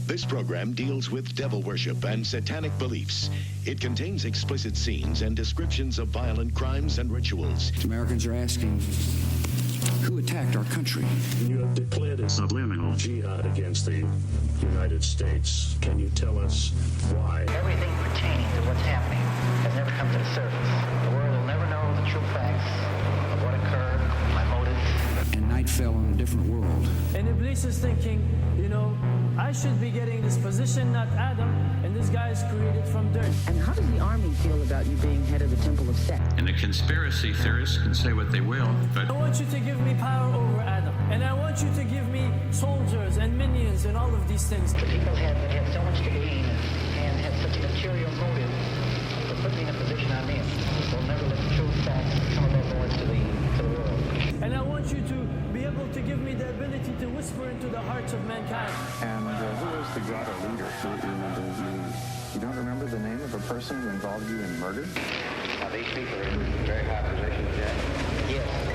This program deals with devil worship and satanic beliefs. It contains explicit scenes and descriptions of violent crimes and rituals. Americans are asking, who attacked our country? You have declared a subliminal jihad against the United States. Can you tell us why? Everything pertaining to what's happening has never come to the surface. The world will never know the true facts of what occurred, my motives. And night fell on a different world. And Iblis is thinking, I should be getting this position, not Adam, and this guy is created from dirt. And how does the army feel about you being head of the Temple of Set? And the conspiracy theorists can say what they will, but I want you to give me power over Adam, and I want you to give me soldiers and minions and all of these things. The people had so much to gain and had such a material motive for putting me in a position I'm in. They'll never let the true facts come above board to the world. And I want you to be able to give me the ability to whisper into the hearts of mankind. And who was the god or leader? You don't remember the name of a person who involved you in murder? Now, these people are in very high positions, Jack. Yes.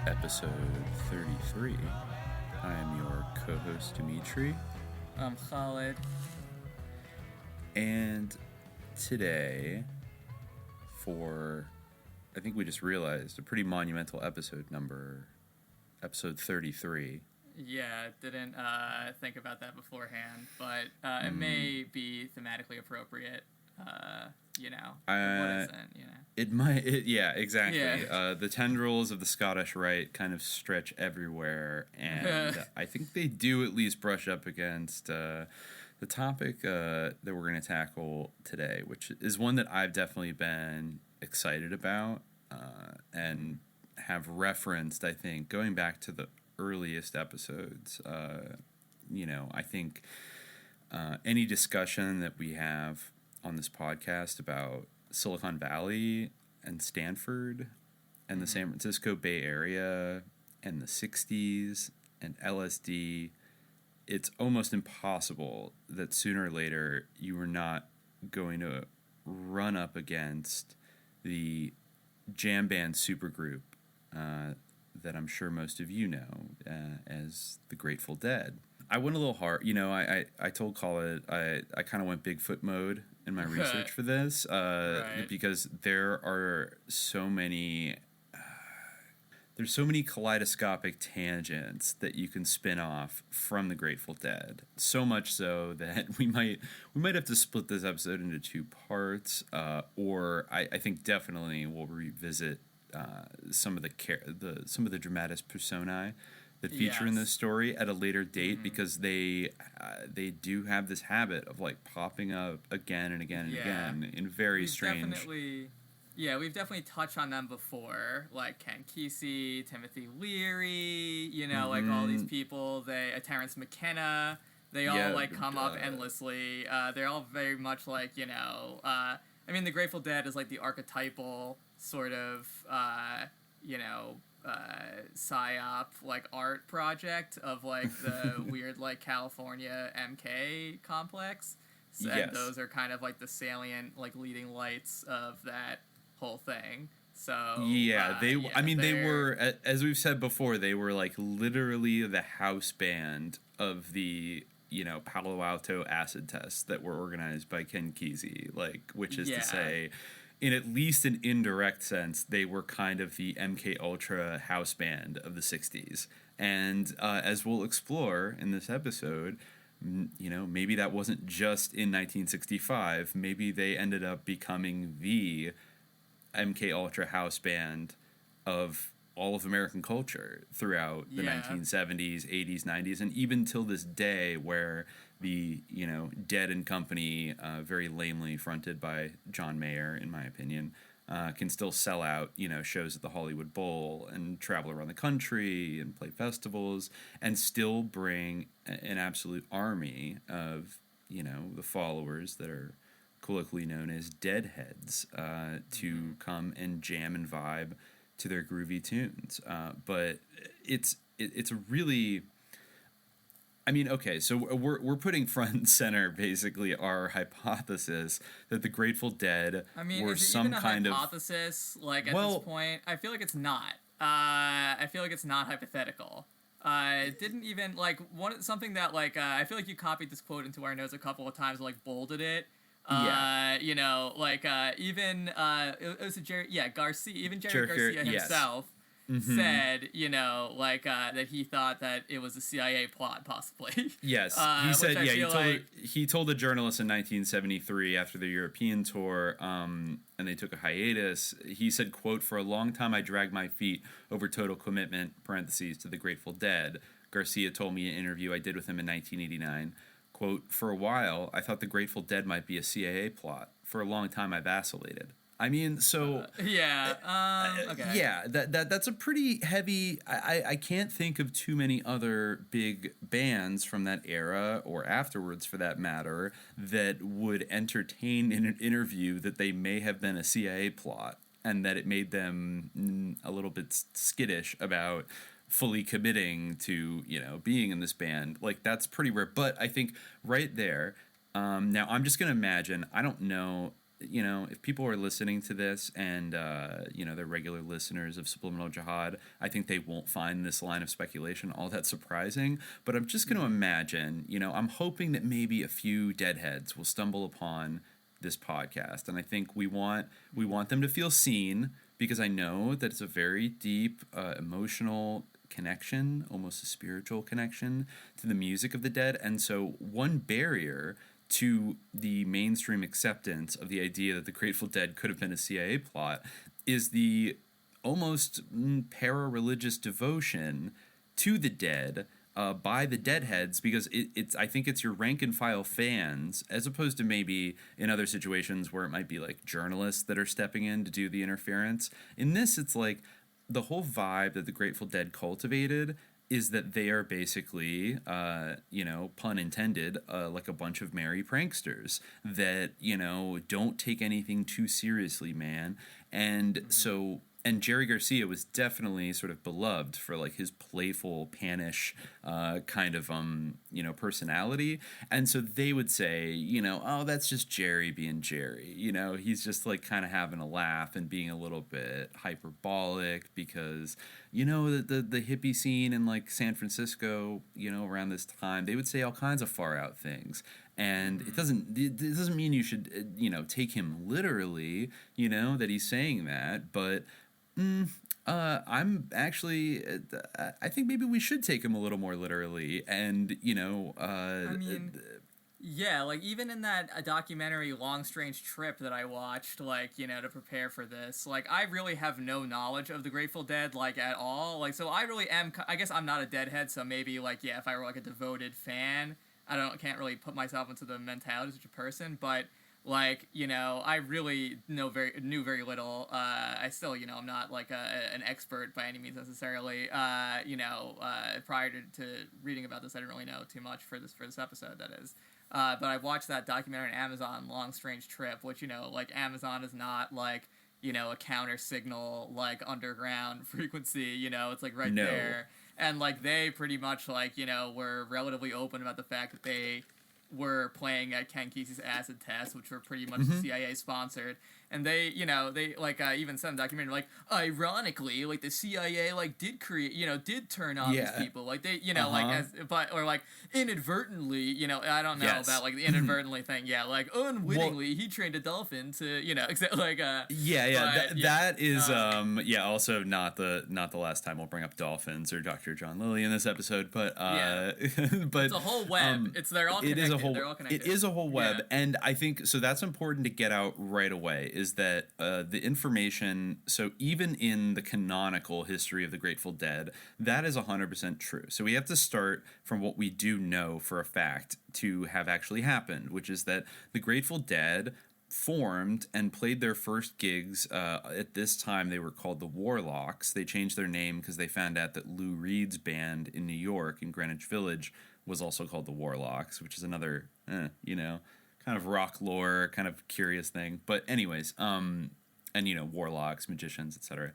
Episode 33. I am your co-host Dimitri. I'm Khalid. And today, I think we just realized, a pretty monumental episode 33. Yeah, didn't think about that beforehand, but it may be thematically appropriate. What isn't, It might, yeah, exactly. Yeah. The tendrils of the Scottish Rite kind of stretch everywhere, and I think they do at least brush up against the topic that we're going to tackle today, which is one that I've definitely been excited about and have referenced, I think, going back to the earliest episodes. I think any discussion that we have on this podcast about Silicon Valley and Stanford and the San Francisco Bay Area and the 60s and LSD, it's almost impossible that sooner or later you are not going to run up against the jam band supergroup that I'm sure most of you know as the Grateful Dead. I went a little hard. I told Khalid I kind of went Bigfoot mode in my research for this right. Because there are so many there's so many kaleidoscopic tangents that you can spin off from the Grateful Dead. So much so that we might have to split this episode into two parts, or I think definitely we'll revisit some of the dramatis personae that feature in this story at a later date, because they do have this habit of like popping up again and again and again in very strange. We've definitely touched on them before, like Ken Kesey, Timothy Leary, you know, like all these people, Terrence McKenna, they all like come up endlessly. They're all very much like, you know, I mean, the Grateful Dead is like the archetypal sort of, you know, psyop like art project of like the weird like California MK complex. So, and those are kind of like the salient like leading lights of that whole thing. So I mean, they were, as we've said before, they were like literally the house band of the, you know, Palo Alto acid tests that were organized by Ken Kesey, like, which is to say, in at least an indirect sense, they were kind of the MK Ultra house band of the 60s. And as we'll explore in this episode, you know, maybe that wasn't just in 1965. Maybe they ended up becoming the MK Ultra house band of all of American culture throughout the 1970s, 80s, 90s, and even till this day, where the, you know, Dead and Company, very lamely fronted by John Mayer, in my opinion, can still sell out, you know, shows at the Hollywood Bowl and travel around the country and play festivals and still bring an absolute army of, you know, the followers that are colloquially known as Deadheads to come and jam and vibe to their groovy tunes. But it's a really, I mean, okay, so we're putting front and center basically our hypothesis that the Grateful Dead were some kind of hypothesis. Like at this point, I feel like it's not. I feel like it's not hypothetical. It didn't even like something that like I feel like you copied this quote into our notes a couple of times and like bolded it. You know, like even it was Jerry Garcia Garcia himself said, you know, like that he thought that it was a CIA plot possibly. Yes, he said he told a journalist in 1973 after the European tour and they took a hiatus, he said, quote, "For a long time I dragged my feet over total commitment, parentheses, to the Grateful Dead." Garcia told me in an interview I did with him in 1989. Quote, "For a while, I thought the Grateful Dead might be a CIA plot. For a long time, I vacillated." I mean, so... okay. Yeah, that's a pretty heavy... I can't think of too many other big bands from that era, or afterwards for that matter, that would entertain in an interview that they may have been a CIA plot, and that it made them a little bit skittish about fully committing to, you know, being in this band. Like, that's pretty rare. But I think right there, now I'm just going to imagine, I don't know, you know, if people are listening to this and, you know, they're regular listeners of Subliminal Jihad, I think they won't find this line of speculation all that surprising. But I'm just going to imagine, you know, I'm hoping that maybe a few Deadheads will stumble upon this podcast. And I think we want them to feel seen, because I know that it's a very deep, emotional connection, almost a spiritual connection to the music of the Dead. And so one barrier to the mainstream acceptance of the idea that the Grateful Dead could have been a CIA plot is the almost para-religious devotion to the Dead by the Deadheads, because I think it's your rank and file fans, as opposed to maybe in other situations where it might be like journalists that are stepping in to do the interference. In this, it's like the whole vibe that the Grateful Dead cultivated is that they are basically, you know, pun intended, like a bunch of merry pranksters that, you know, don't take anything too seriously, man. And so, and Jerry Garcia was definitely sort of beloved for like his playful, pannish kind of, you know, personality. And so they would say, you know, oh, that's just Jerry being Jerry. You know, he's just like kind of having a laugh and being a little bit hyperbolic because, you know, the hippie scene in like San Francisco, you know, around this time, they would say all kinds of far out things. And it doesn't mean you should, you know, take him literally, you know, that he's saying that, but I'm actually, I think maybe we should take him a little more literally, and, you know, I mean, yeah, like, even in that documentary Long Strange Trip that I watched, like, you know, to prepare for this, like, I really have no knowledge of the Grateful Dead, like, at all, like, so I really am, I guess I'm not a Deadhead, so maybe, like, yeah, if I were, like, a devoted fan, can't really put myself into the mentality of such a person, but, like, you know, I really knew very little. I still, you know, I'm not like an expert by any means necessarily. You know, prior to reading about this, I didn't really know too much for this episode. That is. But I watched that documentary on Amazon, Long Strange Trip, which, you know, like Amazon is not like, you know, a counter signal like underground frequency. You know, it's like right there, and like they pretty much like, you know, were relatively open about the fact that they were playing at Ken Kesey's acid tests, which were pretty much CIA sponsored, and they, you know, they like even said in the documentary, like, ironically, like the CIA like did turn on these people, like they, you know, like or like inadvertently, you know, I don't know about like the inadvertently thing, like unwittingly he trained a dolphin to, you know, like that is also not the last time we'll bring up dolphins or Dr. John Lilly in this episode, but but it's a whole web. They're all connected. They're all connected. It is a whole web, and I think so. That's important to get out right away. Is that the information? So even in the canonical history of the Grateful Dead, that is 100% true. So we have to start from what we do know for a fact to have actually happened, which is that the Grateful Dead formed and played their first gigs. At this time, they were called the Warlocks. They changed their name because they found out that Lou Reed's band in New York, in Greenwich Village, was also called the Warlocks, which is another, you know, kind of rock lore, kind of curious thing. But anyways, and, you know, warlocks, magicians, etc.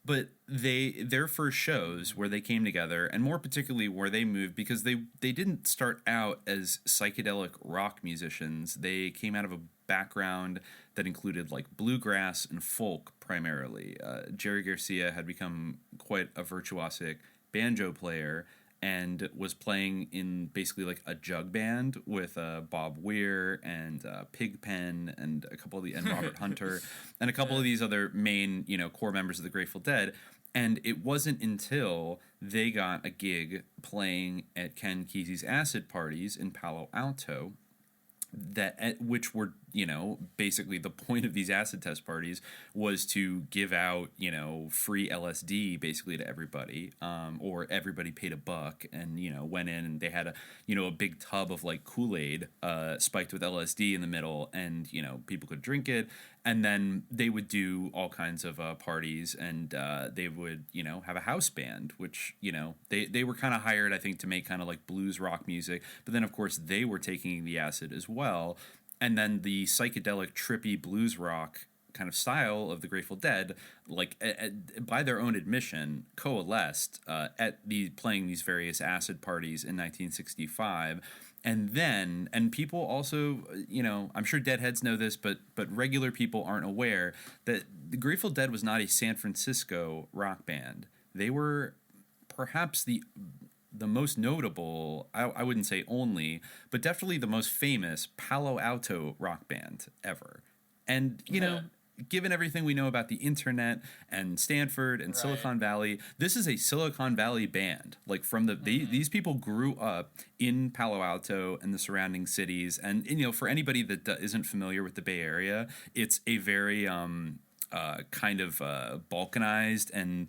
But their first shows where they came together, and more particularly where they moved, because they didn't start out as psychedelic rock musicians. They came out of a background that included like bluegrass and folk primarily. Jerry Garcia had become quite a virtuosic banjo player and was playing in basically like a jug band with Bob Weir and Pigpen and and Robert Hunter and a couple of these other main, you know, core members of the Grateful Dead. And it wasn't until they got a gig playing at Ken Kesey's acid parties in Palo Alto which were, you know, basically the point of these acid test parties was to give out, you know, free LSD basically to everybody, or everybody paid $1 and, you know, went in and they had a big tub of like Kool-Aid spiked with LSD in the middle, and, you know, people could drink it. And then they would do all kinds of parties, and they would, you know, have a house band, which, you know, they were kind of hired, I think, to make kind of like blues rock music. But then, of course, they were taking the acid as well. And then the psychedelic, trippy blues rock kind of style of the Grateful Dead, like by their own admission, coalesced playing these various acid parties in 1965. And people also, you know, I'm sure Deadheads know this, but regular people aren't aware that the Grateful Dead was not a San Francisco rock band. They were perhaps the most notable, I wouldn't say only, but definitely the most famous Palo Alto rock band ever. And, you know, given everything we know about the internet and Stanford and Silicon Valley, this is a Silicon Valley band. Like these people grew up in Palo Alto and the surrounding cities. And you know, for anybody that isn't familiar with the Bay Area, it's a very kind of balkanized and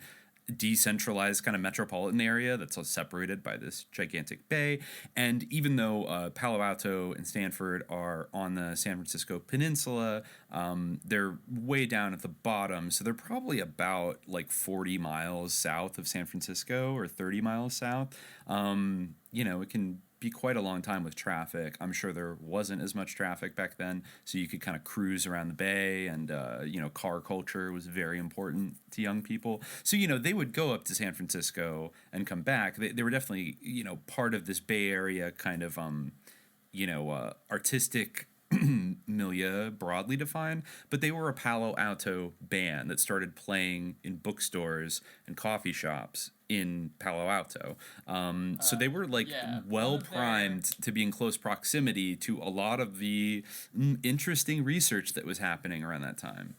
decentralized kind of metropolitan area that's separated by this gigantic bay. And even though Palo Alto and Stanford are on the San Francisco peninsula, they're way down at the bottom, so they're probably about like 40 miles south of San Francisco or 30 miles south. You know, it can be quite a long time with traffic. I'm sure there wasn't as much traffic back then, so you could kind of cruise around the bay, and you know, car culture was very important to young people. So, you know, they would go up to San Francisco and come back. They were definitely, you know, part of this Bay Area kind of you know, artistic milieu, broadly defined, but they were a Palo Alto band that started playing in bookstores and coffee shops in Palo Alto. So they were like well primed to be in close proximity to a lot of the interesting research that was happening around that time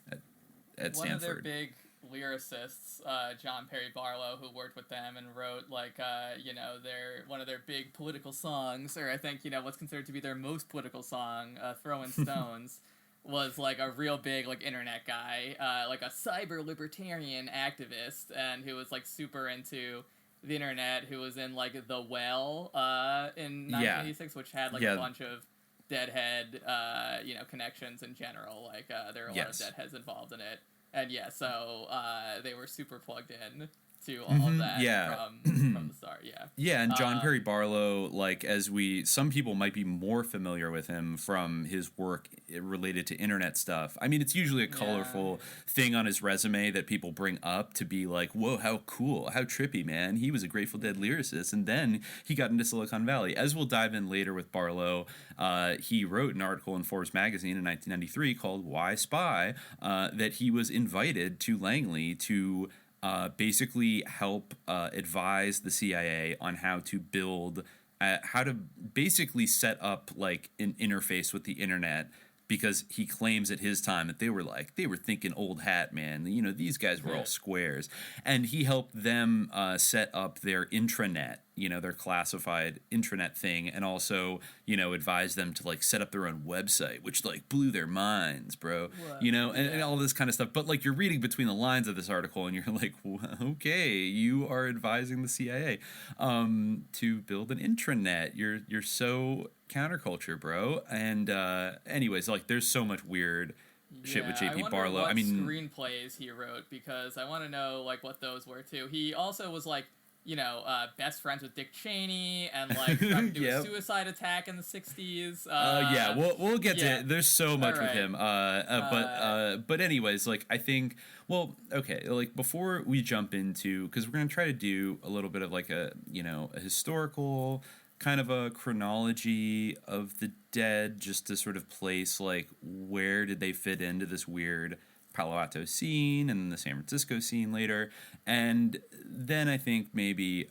at Stanford. One of their big lyricists, John Perry Barlow, who worked with them and wrote like you know, one of their big political songs, or I think, you know, what's considered to be their most political song, Throwing Stones, was like a real big like internet guy, like a cyber libertarian activist, and who was like super into the internet, who was in like The Well in 1986, which had like a bunch of Deadhead, connections in general. Like, there are a lot of Deadheads involved in it. And so they were super plugged in to all of that from the start. Yeah, and John Perry Barlow, like, some people might be more familiar with him from his work related to internet stuff. I mean, it's usually a colorful thing on his resume that people bring up to be like, whoa, how cool, how trippy, man. He was a Grateful Dead lyricist, and then he got into Silicon Valley. As we'll dive in later with Barlow, he wrote an article in Forbes magazine in 1993 called Why Spy, that he was invited to Langley to basically help advise the CIA on how to build, how to basically set up like an interface with the internet, because he claims at his time that they were thinking old hat, man. You know, these guys were all squares. And he helped them set up their intranet, their classified intranet thing, and also, advised them to like set up their own website, which like blew their minds, bro. And all this kind of stuff. But like, you're reading between the lines of this article and you're like, well, okay, you are advising the CIA to build an intranet. You're so counterculture, bro. And anyways, like, there's so much weird shit with JP Barlow. I mean, screenplays he wrote, because I want to know like what those were too. He also was like, best friends with Dick Cheney, and like tried to do a suicide attack in the 60s. We'll get to it. There's so much with him. But anyways, like, I think, well, okay, like, before we jump into, because we're gonna try to do a little bit of like a historical kind of a chronology of the Dead, just to sort of place like where did they fit into this weird Palo Alto scene and the San Francisco scene later. And then I think maybe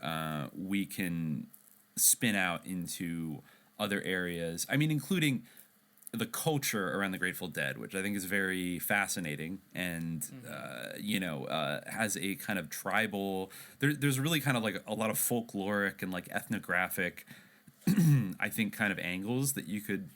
we can spin out into other areas. I mean, including the culture around the Grateful Dead, which I think is very fascinating and, has a kind of tribal... There's really kind of like a lot of folkloric and like ethnographic, I think, kind of angles that you could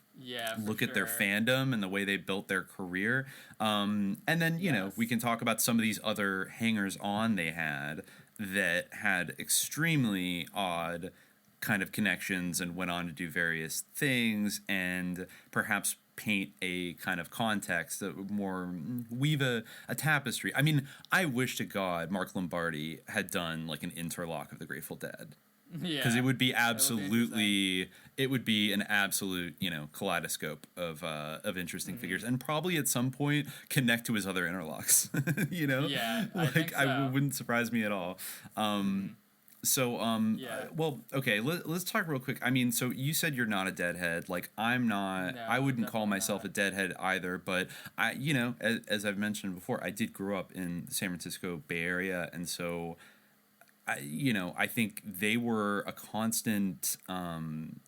look at their fandom and the way they built their career. And then, we can talk about some of these other hangers-on they had that had extremely odd kind of connections and went on to do various things, and perhaps paint a kind of context that more weave a tapestry. I mean, I wish to God Mark Lombardi had done like an interlock of the Grateful Dead. Because it would be absolutely, it would be an absolute, kaleidoscope of interesting figures, and probably at some point connect to his other interlocks. I think so. Wouldn't surprise me at all. Well, okay, let's talk real quick. I mean, so you said you're not a Deadhead. Like, I'm not. No, I wouldn't call myself a Deadhead either. But I, as I've mentioned before, I did grow up in the San Francisco Bay Area, and so I think they were a constant,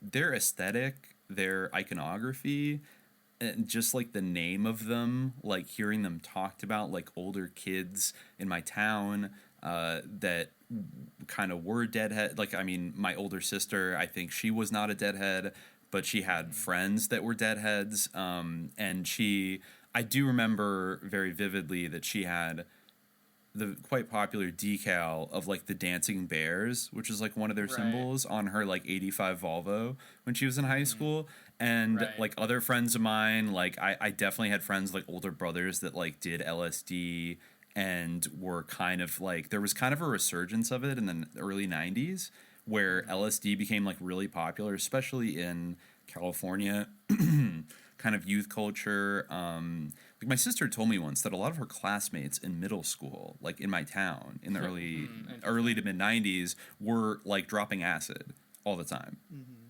their aesthetic, their iconography, and just like the name of them, like hearing them talked about, like older kids in my town that kind of were Deadhead. Like, I mean, my older sister, I think she was not a Deadhead, but she had friends that were Deadheads. And I do remember very vividly that she had the quite popular decal of like the dancing bears, which is like one of their symbols, on her like 85 Volvo when she was in high school. And like other friends of mine, like I definitely had friends, like older brothers, that like did LSD and were kind of like, there was kind of a resurgence of it in the early 90s where LSD became like really popular, especially in California, kind of youth culture. Like, my sister told me once that a lot of her classmates in middle school, like in my town in the early to mid 90s, were like dropping acid all the time.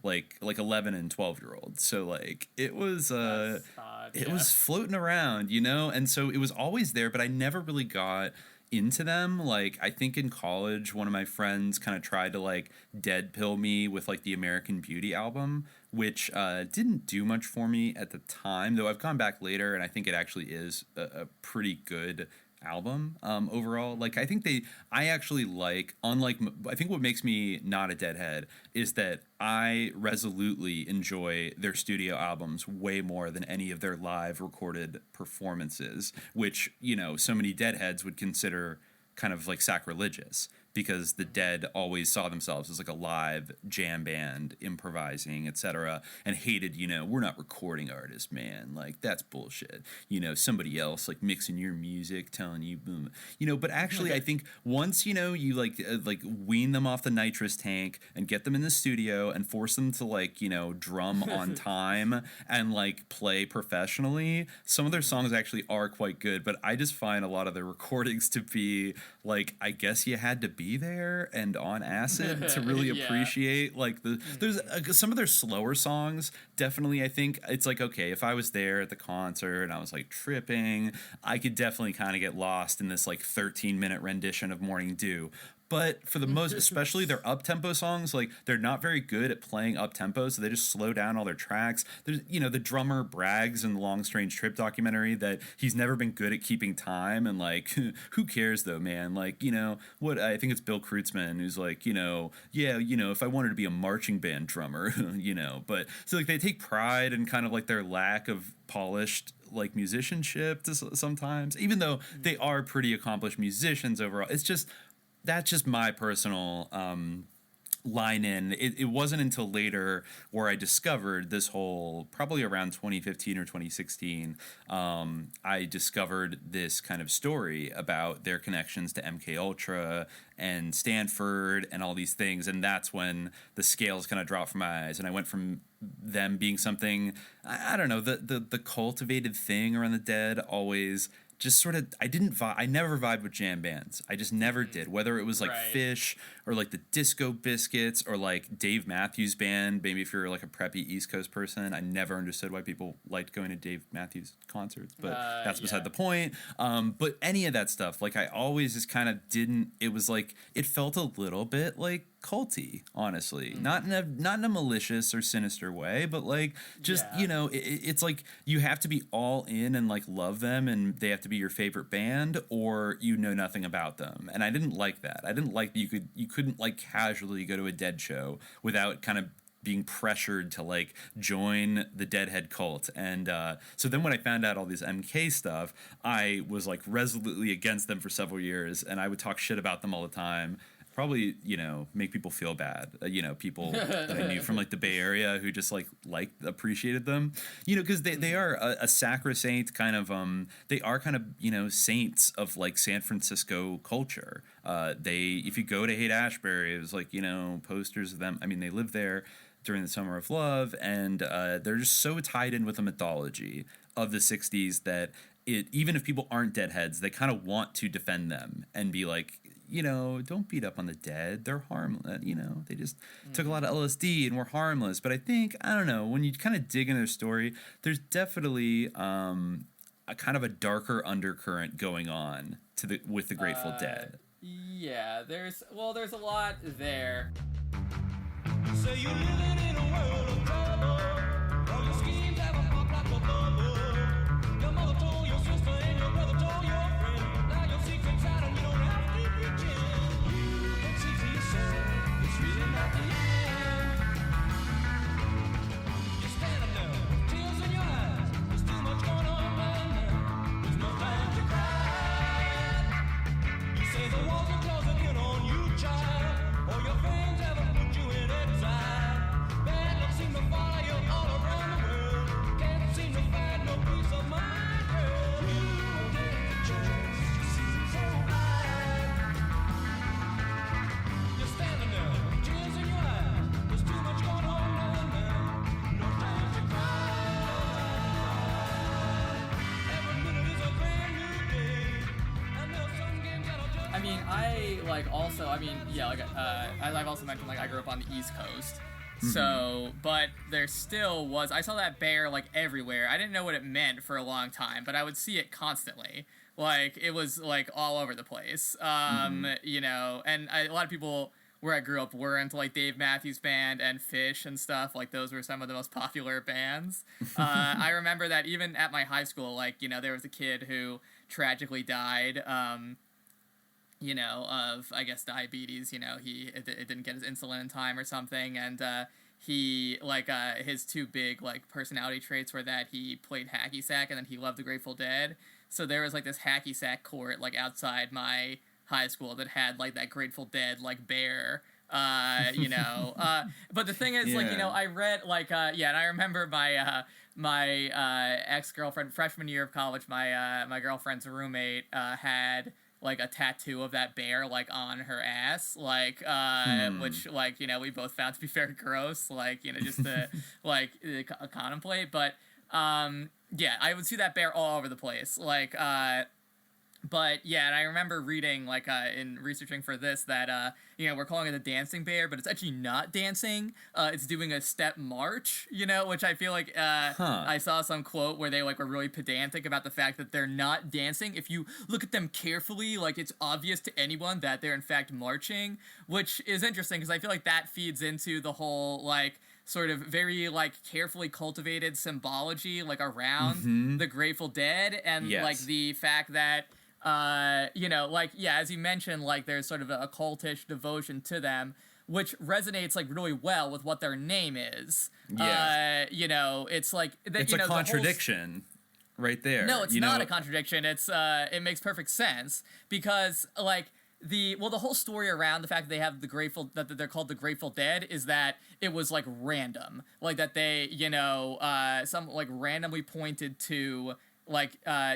Like 11 and 12-year-olds. So like it was was floating around, and so it was always there, but I never really got into them. Like, I think in college, one of my friends kind of tried to like dead pill me with like the American Beauty album, which didn't do much for me at the time, though I've gone back later and I think it actually is a pretty good album overall. Like, I think I actually like, unlike, I think what makes me not a Deadhead is that I resolutely enjoy their studio albums way more than any of their live recorded performances, which, so many Deadheads would consider kind of like sacrilegious, because the Dead always saw themselves as like a live jam band, improvising, etc., and hated, we're not recording artists, man. Like, that's bullshit. Somebody else like mixing your music, telling you, boom. But actually, I think once you like wean them off the nitrous tank and get them in the studio and force them to like drum on time and like play professionally, some of their songs actually are quite good. But I just find a lot of their recordings to be like, I guess you had to be there and on acid to really appreciate like there's some of their slower songs. Definitely, I think it's like, okay, if I was there at the concert and I was like tripping, I could definitely kind of get lost in this like 13-minute rendition of Morning Dew. But for the most, especially their up-tempo songs, like, they're not very good at playing up-tempo, so they just slow down all their tracks. There's, the drummer brags in the Long Strange Trip documentary that he's never been good at keeping time, and, like, who cares, though, man? Like, what, I think it's Bill Kreutzmann, who's like, if I wanted to be a marching band drummer, but, so, like, they take pride in kind of, like, their lack of polished, like, musicianship sometimes, even though they are pretty accomplished musicians overall. It's just... That's just my personal line in. It wasn't until later where I discovered this whole, probably around 2015 or 2016, I discovered this kind of story about their connections to MK Ultra and Stanford and all these things. And that's when the scales kind of dropped from my eyes. And I went from them being something, I don't know, the cultivated thing around the Dead always... just sort of, I never vibed with jam bands. I just never did. Whether it was like Fish or like the Disco Biscuits or like Dave Matthews Band, maybe if you're like a preppy East Coast person, I never understood why people liked going to Dave Matthews concerts, but that's beside the point. But any of that stuff, like I always just kind of didn't, it was like, it felt a little bit like culty, honestly, not in a malicious or sinister way, but like just it's like you have to be all in and like love them, and they have to be your favorite band, or you know nothing about them. And I didn't like that. I didn't like that you couldn't like casually go to a Dead show without kind of being pressured to like join the Deadhead cult. And so then when I found out all this MK stuff, I was like resolutely against them for several years, and I would talk shit about them all the time. Probably, make people feel bad. People that I knew from like the Bay Area who just like appreciated them. Because they are a sacrosanct kind of they are kind of saints of like San Francisco culture. If you go to Haight-Ashbury, it was like posters of them. I mean, they live there during the Summer of Love, and they're just so tied in with the mythology of the '60s that even if people aren't Deadheads, they kind of want to defend them and be like, don't beat up on the Dead. They're harmless. They just took a lot of LSD and were harmless. But I think, I don't know, when you kind of dig into their story, there's definitely a kind of a darker undercurrent going on with the Grateful Dead. Yeah, there's a lot there. So you're living in a world of trouble. All your schemes have a pop like a bubble. Your mother told your sister and your brother told your friend. Now your secret's out and you don't have to pretend. It's easy to say, it's really not the end. You're standing there with tears in your eyes. There's too much going on right now. There's no time to cry. You say the walls are closing in on you, child. Or your friends haven't put you in exile. Bad luck seem to follow you all around the world. Can't seem to find no peace of mind, girl. You won't take a chance, you seem so blind. You're standing there with tears in your eyes. There's too much going on right now. No time to cry. Every minute is a brand new day. And there's some games that'll just... as I've also mentioned, like, I grew up on the East Coast. So, but there still was, I saw that bear, like, everywhere. I didn't know what it meant for a long time, but I would see it constantly. Like, it was, like, all over the place. And a lot of people where I grew up were into, like, Dave Matthews Band and Fish and stuff. Like, those were some of the most popular bands. I remember that even at my high school, like, there was a kid who tragically died, of, I guess, diabetes. It didn't get his insulin in time or something, and he, his two big, like, personality traits were that he played hacky sack and then he loved the Grateful Dead. So there was, like, this hacky sack court, like, outside my high school that had like that Grateful Dead like bear. You know, but the thing is, like, you know, I read like and I remember my ex-girlfriend, freshman year of college, my girlfriend's roommate had like a tattoo of that bear like on her ass, like which, like, you know, we both found to be very gross, like, you know, just to like contemplate. But yeah, I would see that bear all over the place, like but yeah, and I remember reading, like, in researching for this, that, you know, we're calling it a dancing bear, but it's actually not dancing. It's doing a step march, you know, which I feel like, I saw some quote where they, like, were really pedantic about the fact that they're not dancing. If you look at them carefully, like, it's obvious to anyone that they're, in fact, marching, which is interesting, because I feel like that feeds into the whole, like, sort of very, like, carefully cultivated symbology, like, around the Grateful Dead, and, like, the fact that, you know, like, yeah, as you mentioned, like, there's sort of a cultish devotion to them, which resonates, like, really well with what their name is. You know, it's like... It's, you know, a contradiction right there. No, it's not a contradiction. It's, it makes perfect sense, because, like, the whole story around the fact that they have that they're called the Grateful Dead is that it was, like, random. Like, that they, you know, randomly pointed to... like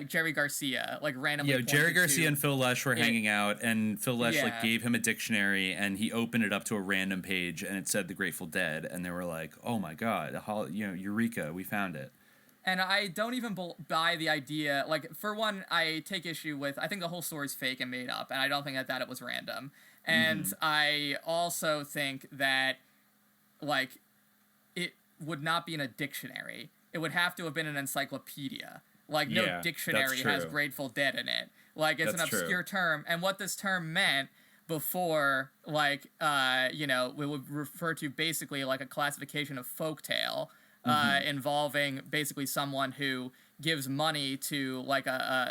Jerry Garcia, like, randomly. Yeah, Jerry Garcia and Phil Lesh were hanging out, and Phil Lesh like gave him a dictionary, and he opened it up to a random page, and it said the Grateful Dead, and they were like, "Oh my God, you know, eureka, we found it." And I don't even buy the idea. Like, for one, I take issue with. I think the whole story's fake and made up, and I don't think that it was random. And I also think that, like, it would not be in a dictionary. It would have to have been an encyclopedia. Like, no dictionary has Grateful Dead in it. Like, it's an obscure term. And what this term meant before, like, you know, we would refer to basically like a classification of folktale involving basically someone who gives money to, like,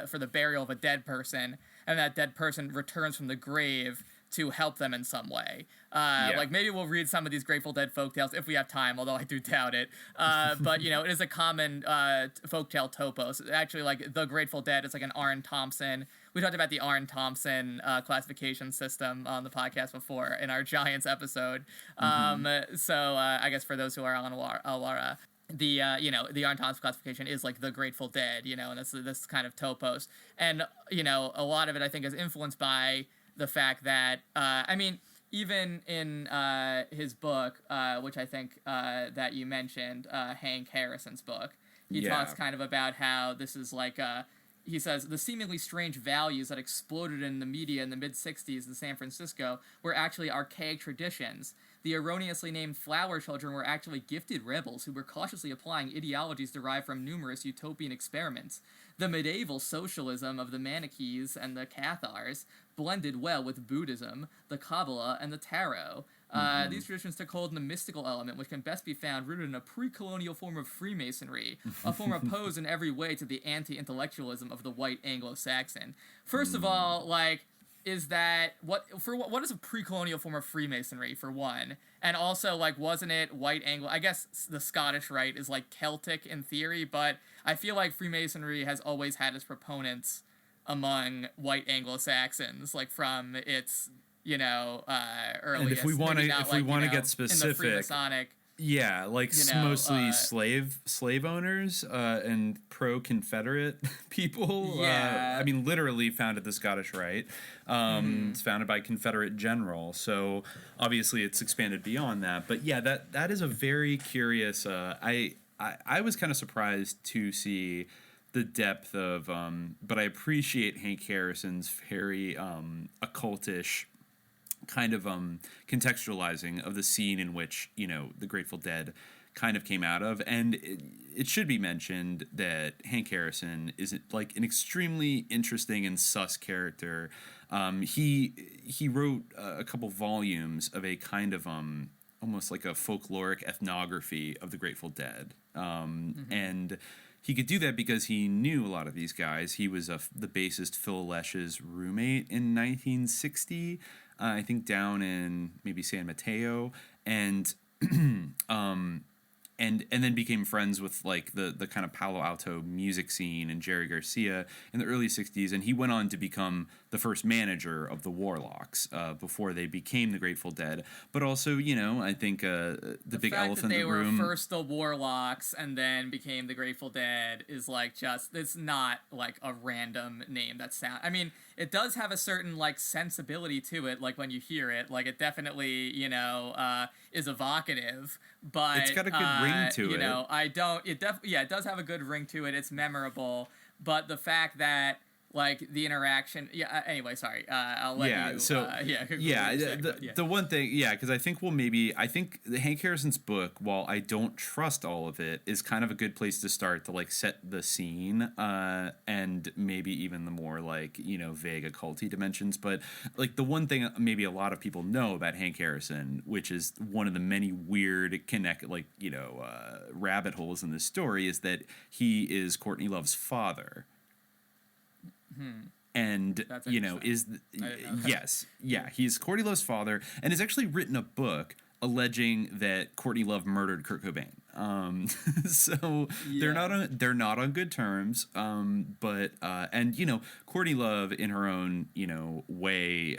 for the burial of a dead person, and that dead person returns from the grave to help them in some way. Like, maybe we'll read some of these Grateful Dead folktales if we have time, although I do doubt it. But, you know, it is a common folktale topos. Actually, like, the Grateful Dead is like an Arn Thompson. We talked about the Arn Thompson classification system on the podcast before in our Giants episode. So I guess for those who are on Alara, the you know, the Arn Thompson classification is like the Grateful Dead, you know, and this kind of topos. And, you know, a lot of it I think is influenced by the fact that, I mean, even in his book, which I think that you mentioned, Hank Harrison's book, he talks kind of about how this is like, he says, the seemingly strange values that exploded in the media in the mid-'60s in San Francisco were actually archaic traditions. The erroneously named flower children were actually gifted rebels who were cautiously applying ideologies derived from numerous utopian experiments. The medieval socialism of the Manichees and the Cathars blended well with Buddhism, the Kabbalah, and the Tarot. These traditions took hold in the mystical element, which can best be found rooted in a pre-colonial form of Freemasonry, a form opposed in every way to the anti-intellectualism of the white Anglo-Saxon. First of all, like, is that what is a pre-colonial form of Freemasonry, for one? And also, like, wasn't it white Anglo? I guess the Scottish Rite is like Celtic in theory, but I feel like Freemasonry has always had its proponents among white Anglo-Saxons, like, from its, you know, earliest. And if we want to get specific, in the Freemasonic, yeah, like, you know, mostly slave owners and pro-Confederate people. I mean, literally founded the Scottish Rite. It's founded by a Confederate general, so obviously it's expanded beyond that. But yeah, that is a very curious. I was kind of surprised to see the depth of, but I appreciate Hank Harrison's very occultish kind of contextualizing of the scene in which, you know, the Grateful Dead kind of came out of. And it should be mentioned that Hank Harrison is, like, an extremely interesting and sus character. He wrote a couple volumes of a kind of almost like a folkloric ethnography of the Grateful Dead, and he could do that because he knew a lot of these guys. He was the bassist Phil Lesh's roommate in 1960, I think, down in maybe San Mateo. And and then became friends with like the kind of Palo Alto music scene and Jerry Garcia in the early 60s, and he went on to become the first manager of the Warlocks before they became the Grateful Dead. But also, you know, I think the big elephant in the room. The fact that they were first the Warlocks and then became the Grateful Dead is like it's not like a random name that sound. I mean, it does have a certain like sensibility to it, like when you hear it, like it definitely, you know, is evocative, but it's got a good ring to it. You know, it does have a good ring to it. It's memorable, but the fact that like the interaction, anyway, sorry, I'll let you. The one thing, because I think Hank Harrison's book, while I don't trust all of it, is kind of a good place to start to like set the scene, and maybe even the more like, you know, vague occulty dimensions. But like the one thing maybe a lot of people know about Hank Harrison, which is one of the many weird rabbit holes in this story, is that he is Courtney Love's father. And you know he's Courtney Love's father, and has actually written a book alleging that Courtney Love murdered Kurt Cobain. They're not on good terms. But you know, Courtney Love in her own, you know, way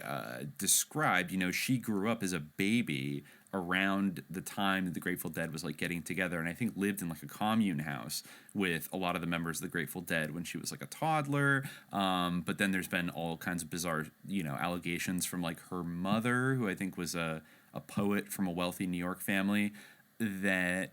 described, you know, she grew up as a baby around the time that the Grateful Dead was like getting together, and I think lived in like a commune house with a lot of the members of the Grateful Dead when she was like a toddler. But then there's been all kinds of bizarre, you know, allegations from like her mother, who I think was a poet from a wealthy New York family, that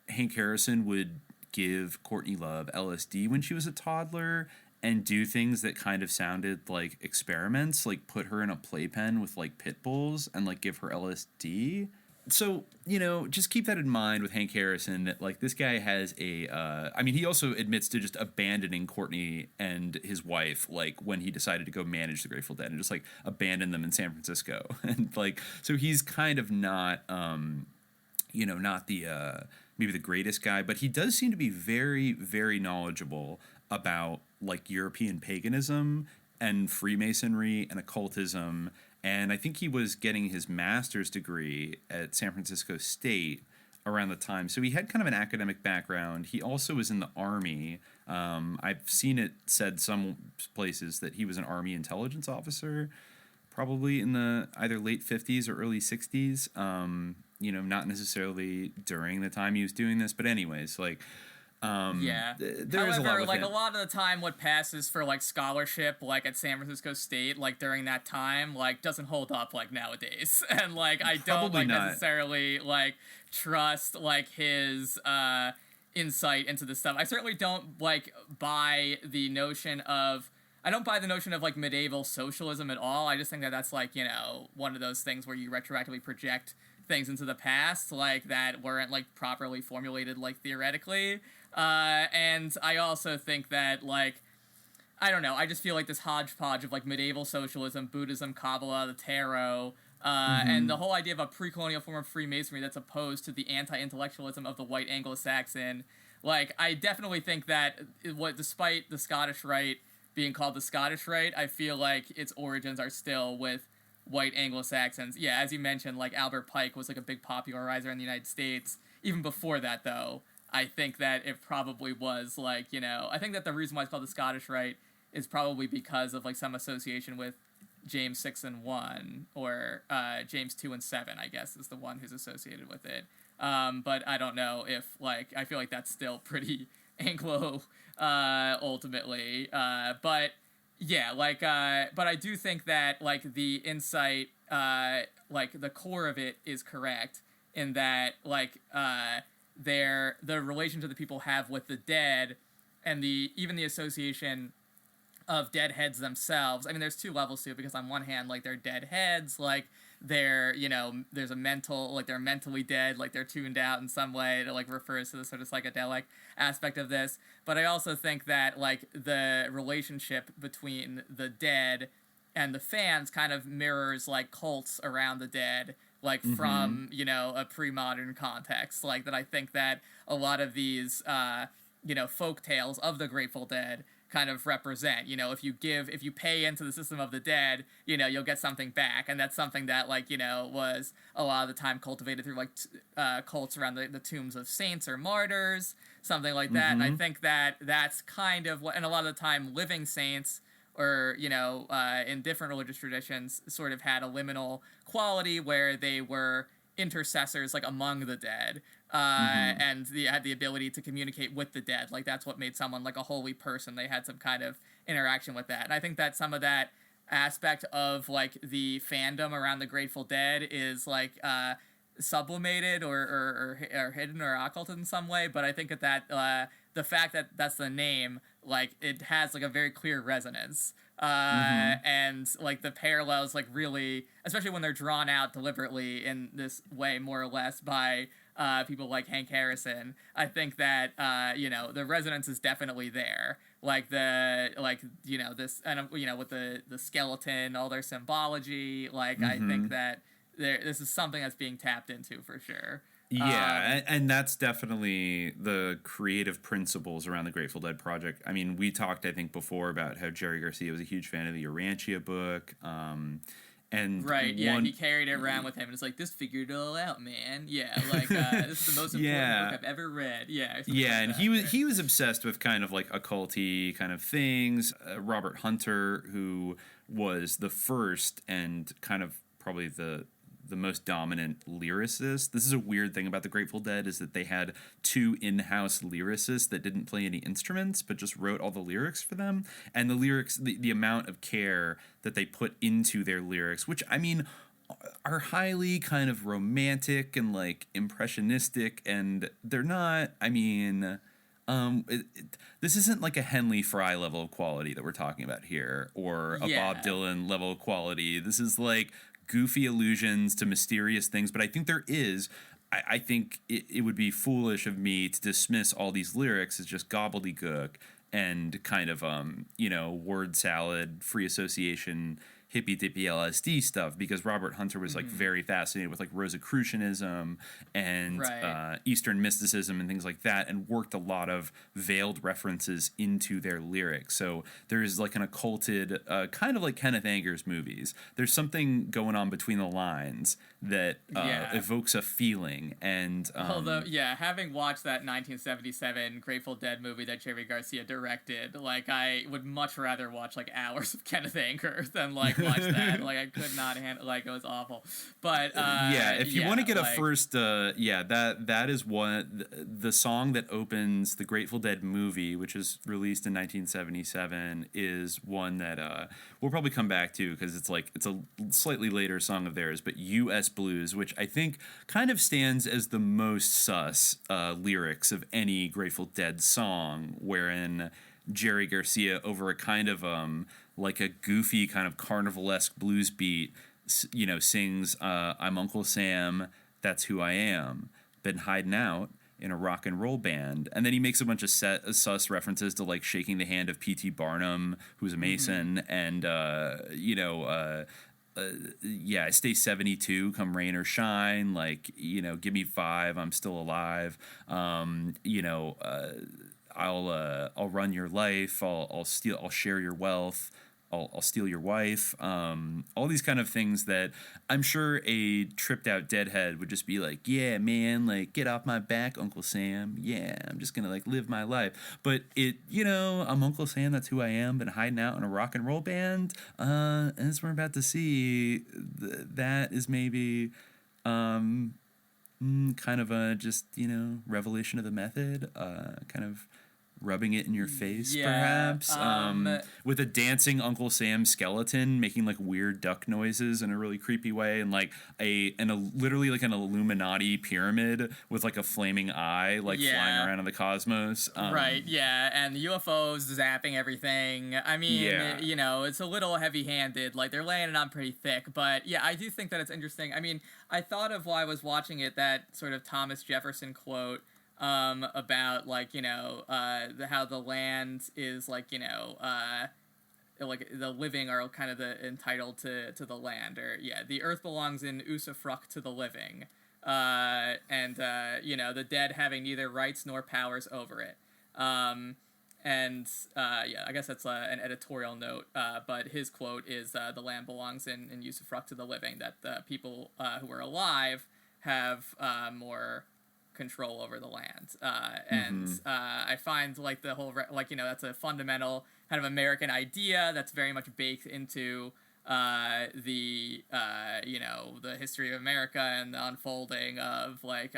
Hank Harrison would give Courtney Love LSD when she was a toddler and do things that kind of sounded like experiments, like put her in a playpen with like pit bulls and like give her LSD. So, you know, just keep that in mind with Hank Harrison, that like this guy has he also admits to just abandoning Courtney and his wife, like when he decided to go manage the Grateful Dead, and just like abandon them in San Francisco. And like, so he's kind of not, not the, maybe the greatest guy, but he does seem to be very, very knowledgeable about like European paganism and Freemasonry and occultism. And I think he was getting his master's degree at San Francisco State around the time. So he had kind of an academic background. He also was in the Army. I've seen it said some places that he was an Army intelligence officer, probably in the either late 50s or early 60s. Not necessarily during the time he was doing this, but anyways, like... However, like a lot of the time what passes for like scholarship like at San Francisco State like during that time like doesn't hold up like nowadays. And like I don't like necessarily like trust like his insight into this stuff. I certainly don't like buy the notion of like medieval socialism at all. I just think that that's like, you know, one of those things where you retroactively project things into the past like that weren't like properly formulated like theoretically. And I also think that, like, I don't know, I just feel like this hodgepodge of, like, medieval socialism, Buddhism, Kabbalah, the Tarot, and the whole idea of a pre-colonial form of Freemasonry that's opposed to the anti-intellectualism of the white Anglo-Saxon. Like, I definitely think that, despite the Scottish Rite being called the Scottish Rite, I feel like its origins are still with white Anglo-Saxons. Yeah, as you mentioned, like, Albert Pike was, like, a big popularizer in the United States. Even before that, though, I think that it probably was, like, you know... I think that the reason why it's called the Scottish Rite is probably because of, like, some association with James 6 and 1, or James 2 and 7, I guess, is the one who's associated with it. But I don't know if, like... I feel like that's still pretty Anglo, ultimately. But, yeah, like... but I do think that, like, the insight, like, the core of it is correct in that, like... the relationship that people have with the dead, and even the association of deadheads themselves. I mean, there's two levels to it, because on one hand, like, they're deadheads, like, they're, you know, there's a mental, like, they're mentally dead, like, they're tuned out in some way that, like, refers to the sort of psychedelic aspect of this. But I also think that, like, the relationship between the dead and the fans kind of mirrors, like, cults around the dead, like, from, you know, a pre-modern context. Like, that I think that a lot of these, folk tales of the Grateful Dead kind of represent. You know, if you pay into the system of the dead, you know, you'll get something back, and that's something that, like, you know, was a lot of the time cultivated through like cults around the tombs of saints or martyrs, something like that. And I think that that's kind of what, and a lot of the time living saints, or, you know, in different religious traditions, sort of had a liminal quality where they were intercessors, like, among the dead, and they had the ability to communicate with the dead. Like, that's what made someone, like, a holy person. They had some kind of interaction with that. And I think that some of that aspect of, like, the fandom around the Grateful Dead is, like, sublimated or hidden or occulted in some way. But I think that the fact that that's the name, like, it has, like, a very clear resonance. And, like, the parallels, like, really, especially when they're drawn out deliberately in this way, more or less, by people like Hank Harrison, I think that, you know, the resonance is definitely there. Like, you know, this, and, you know, with the skeleton, all their symbology, like, I think that this is something that's being tapped into for sure. Yeah, and that's definitely the creative principles around the Grateful Dead project. I mean, we talked, I think, before about how Jerry Garcia was a huge fan of the Urantia book. And he carried it around with him, and it's like, this figured it all out, man. Yeah, like, this is the most important book I've ever read. Yeah, and he was obsessed with kind of like occulty kind of things. Robert Hunter, who was the first and kind of probably the most dominant lyricist. This is a weird thing about the Grateful Dead, is that they had 2 in-house lyricists that didn't play any instruments but just wrote all the lyrics for them. And the lyrics, the amount of care that they put into their lyrics, which, I mean, are highly kind of romantic and like impressionistic, and they're not, I mean, this isn't like a Henley Fry level of quality that we're talking about here, or a Bob Dylan level of quality. This is like goofy allusions to mysterious things, but I think there is, I think it would be foolish of me to dismiss all these lyrics as just gobbledygook and kind of, you know, word salad, free association, hippy-dippy LSD stuff, because Robert Hunter was, like, very fascinated with, like, Rosicrucianism and Eastern mysticism and things like that, and worked a lot of veiled references into their lyrics. So there's, like, an occulted, kind of like Kenneth Anger's movies. There's something going on between the lines that evokes a feeling. And although, having watched that 1977 Grateful Dead movie that Jerry Garcia directed, like, I would much rather watch, like, hours of Kenneth Anger than, like, watch that. Like, I could not handle, like, it was awful. But if you want to get a first that is one, the song that opens the Grateful Dead movie, which was released in 1977, is one that we'll probably come back to, because it's a slightly later song of theirs, but US Blues, which I think kind of stands as the most sus lyrics of any Grateful Dead song, wherein Jerry Garcia, over a kind of like a goofy kind of carnivalesque blues beat, you know, sings I'm Uncle Sam, that's who I am, been hiding out in a rock and roll band. And then he makes a bunch of sus references to, like, shaking the hand of P.T. Barnum, who's a Mason, and I stay 72 come rain or shine, like, you know, give me 5, I'm still alive, you know, I'll run your life, I'll share your wealth, I'll steal your wife, all these kind of things that I'm sure a tripped out Deadhead would just be like, yeah, man, like, get off my back, Uncle Sam, yeah, I'm just gonna, like, live my life. But it, you know, I'm Uncle Sam, that's who I am, been hiding out in a rock and roll band, and as we're about to see, that is maybe kind of a just, you know, revelation of the method, kind of rubbing it in your face, perhaps, with a dancing Uncle Sam skeleton making, like, weird duck noises in a really creepy way, and like literally like an Illuminati pyramid with, like, a flaming eye, like, flying around in the cosmos. And UFOs zapping everything. I mean, you know, it's a little heavy-handed. Like, they're laying it on pretty thick, but yeah, I do think that it's interesting. I mean, I thought of, while I was watching it, that sort of Thomas Jefferson quote about, like, you know, how the land is, like, you know, like, the living are kind of entitled to the land, or the earth belongs in usufruct to the living, and you know, the dead having neither rights nor powers over it, and yeah, I guess that's an editorial note, but his quote is, the land belongs in usufruct to the living, that the people who are alive have more control over the land. And I find like the whole, that's a fundamental kind of American idea that's very much baked into the history of America and the unfolding of the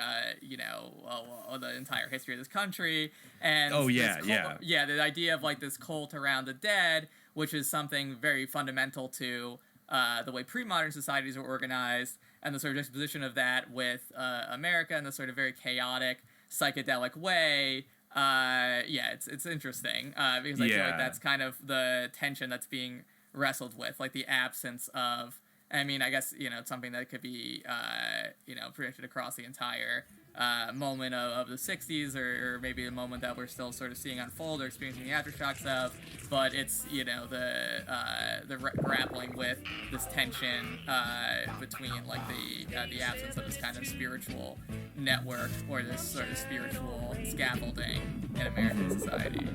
entire history of this country. And the idea of like this cult around the dead, which is something very fundamental to the way pre-modern societies are organized, and the sort of juxtaposition of that with America in the sort of very chaotic, psychedelic way. It's interesting because I feel like that's kind of the tension that's being wrestled with, like the absence of, I mean, I guess, it's something that could be, projected across the entire moment of the 60s, or maybe a moment that we're still sort of seeing unfold or experiencing the aftershocks of, but it's, the grappling with this tension between, like, the absence of this kind of spiritual network or this sort of spiritual scaffolding in American society.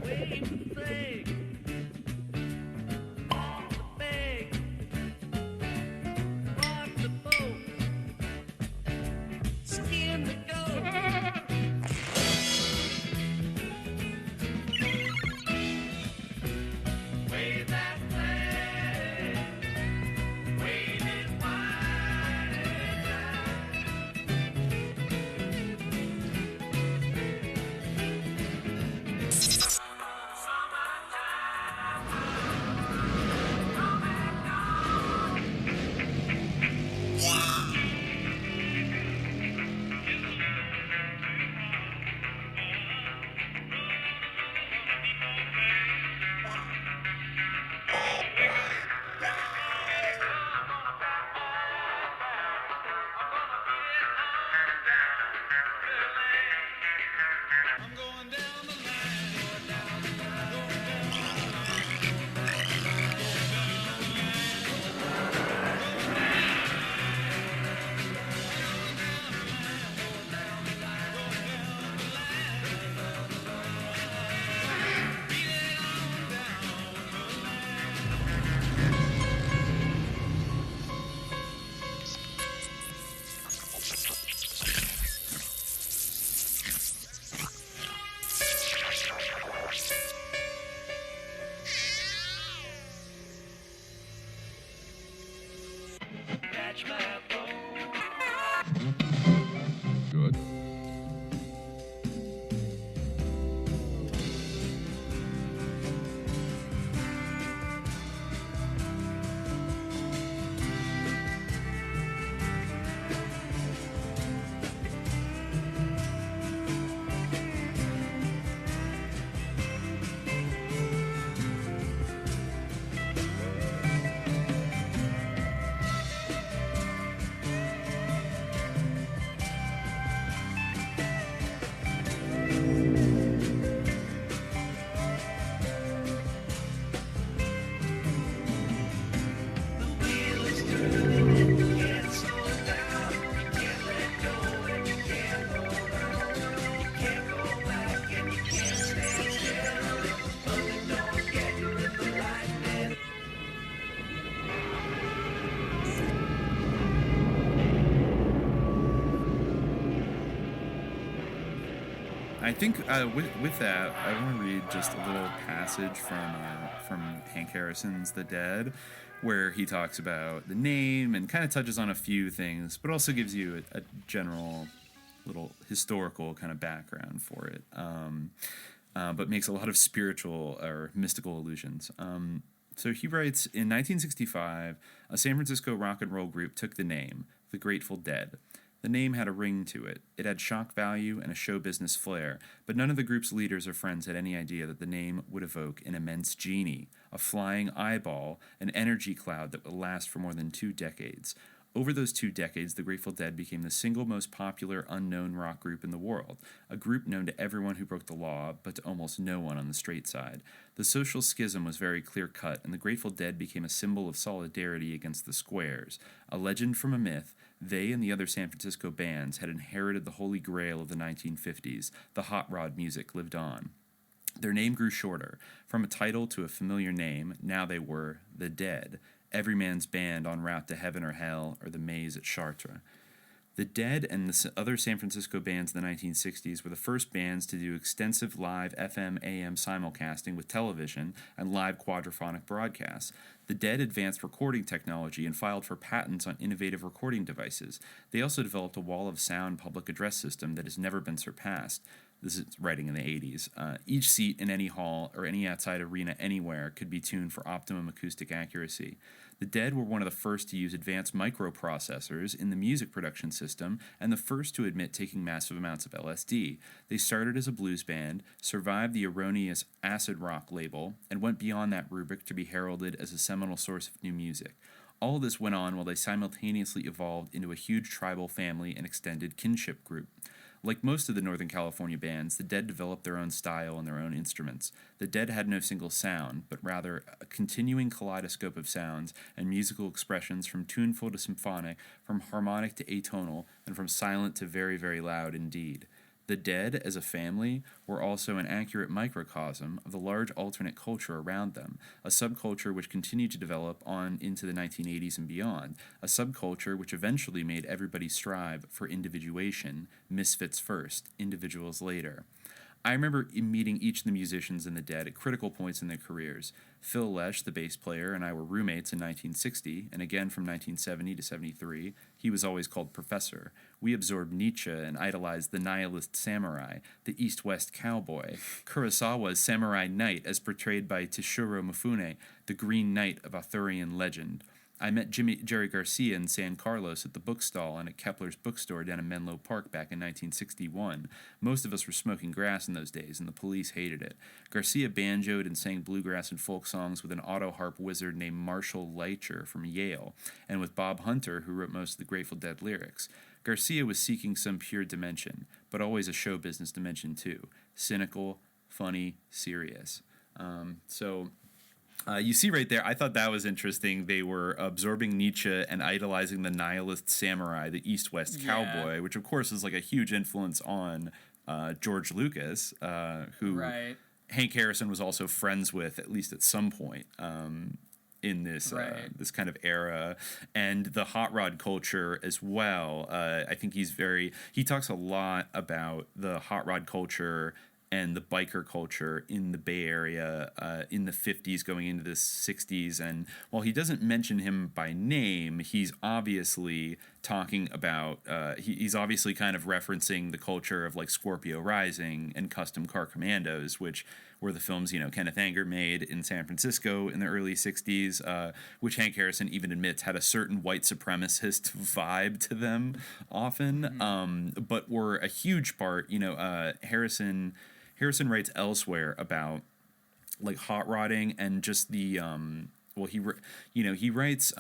Good. I think with that, I want to read just a little passage from Hank Harrison's The Dead, where he talks about the name and kind of touches on a few things, but also gives you a general little historical kind of background for it, but makes a lot of spiritual or mystical allusions. So he writes, in 1965, a San Francisco rock and roll group took the name, The Grateful Dead. The name had a ring to it. It had shock value and a show business flair, but none of the group's leaders or friends had any idea that the name would evoke an immense genie, a flying eyeball, an energy cloud that would last for more than 2 decades. Over those 2 decades, the Grateful Dead became the single most popular unknown rock group in the world, a group known to everyone who broke the law, but to almost no one on the straight side. The social schism was very clear-cut, and the Grateful Dead became a symbol of solidarity against the Squares. A legend from a myth, they and the other San Francisco bands had inherited the holy grail of the 1950s. The hot rod music lived on. Their name grew shorter. From a title to a familiar name, now they were the Dead, every man's band en route to heaven or hell, or the maze at Chartres. The Dead and the other San Francisco bands in the 1960s were the first bands to do extensive live FM/AM simulcasting with television and live quadraphonic broadcasts. The Dead advanced recording technology and filed for patents on innovative recording devices. They also developed a wall of sound public address system that has never been surpassed. This is writing in the 80s. Each seat in any hall or any outside arena anywhere could be tuned for optimum acoustic accuracy. The Dead were one of the first to use advanced microprocessors in the music production system and the first to admit taking massive amounts of LSD. They started as a blues band, survived the erroneous acid rock label, and went beyond that rubric to be heralded as a seminal source of new music. All of this went on while they simultaneously evolved into a huge tribal family and extended kinship group. Like most of the Northern California bands, the Dead developed their own style and their own instruments. The Dead had no single sound, but rather a continuing kaleidoscope of sounds and musical expressions from tuneful to symphonic, from harmonic to atonal, and from silent to very, very loud indeed. The Dead, as a family, were also an accurate microcosm of the large alternate culture around them, a subculture which continued to develop on into the 1980s and beyond, a subculture which eventually made everybody strive for individuation, misfits first, individuals later. I remember meeting each of the musicians in the Dead at critical points in their careers. Phil Lesh, the bass player, and I were roommates in 1960, and again from 1970 to 73. He was always called Professor. We absorbed Nietzsche and idolized the nihilist samurai, the East-West cowboy, Kurosawa's samurai knight as portrayed by Toshiro Mifune, the Green Knight of Arthurian legend. I met Jerry Garcia in San Carlos at the bookstall and at Kepler's bookstore down in Menlo Park back in 1961. Most of us were smoking grass in those days, and the police hated it. Garcia banjoed and sang bluegrass and folk songs with an auto harp wizard named Marshall Leitcher from Yale, and with Bob Hunter, who wrote most of the Grateful Dead lyrics. Garcia was seeking some pure dimension, but always a show business dimension too. Cynical, funny, serious. You see right there, I thought that was interesting. They were absorbing Nietzsche and idolizing the nihilist samurai, the East-West cowboy, which of course is like a huge influence on George Lucas, who Hank Harrison was also friends with, at least at some point in this this kind of era. And the hot rod culture as well. I think he talks a lot about the hot rod culture and the biker culture in the Bay Area in the 50s going into the 60s. And while he doesn't mention him by name, he's obviously talking about, he's obviously kind of referencing the culture of like Scorpio Rising and Custom Car Commandos, which were the films, Kenneth Anger made in San Francisco in the early 60s, which Hank Harrison even admits had a certain white supremacist vibe to them often, but were a huge part, Harrison writes elsewhere about like hot rodding and just the he writes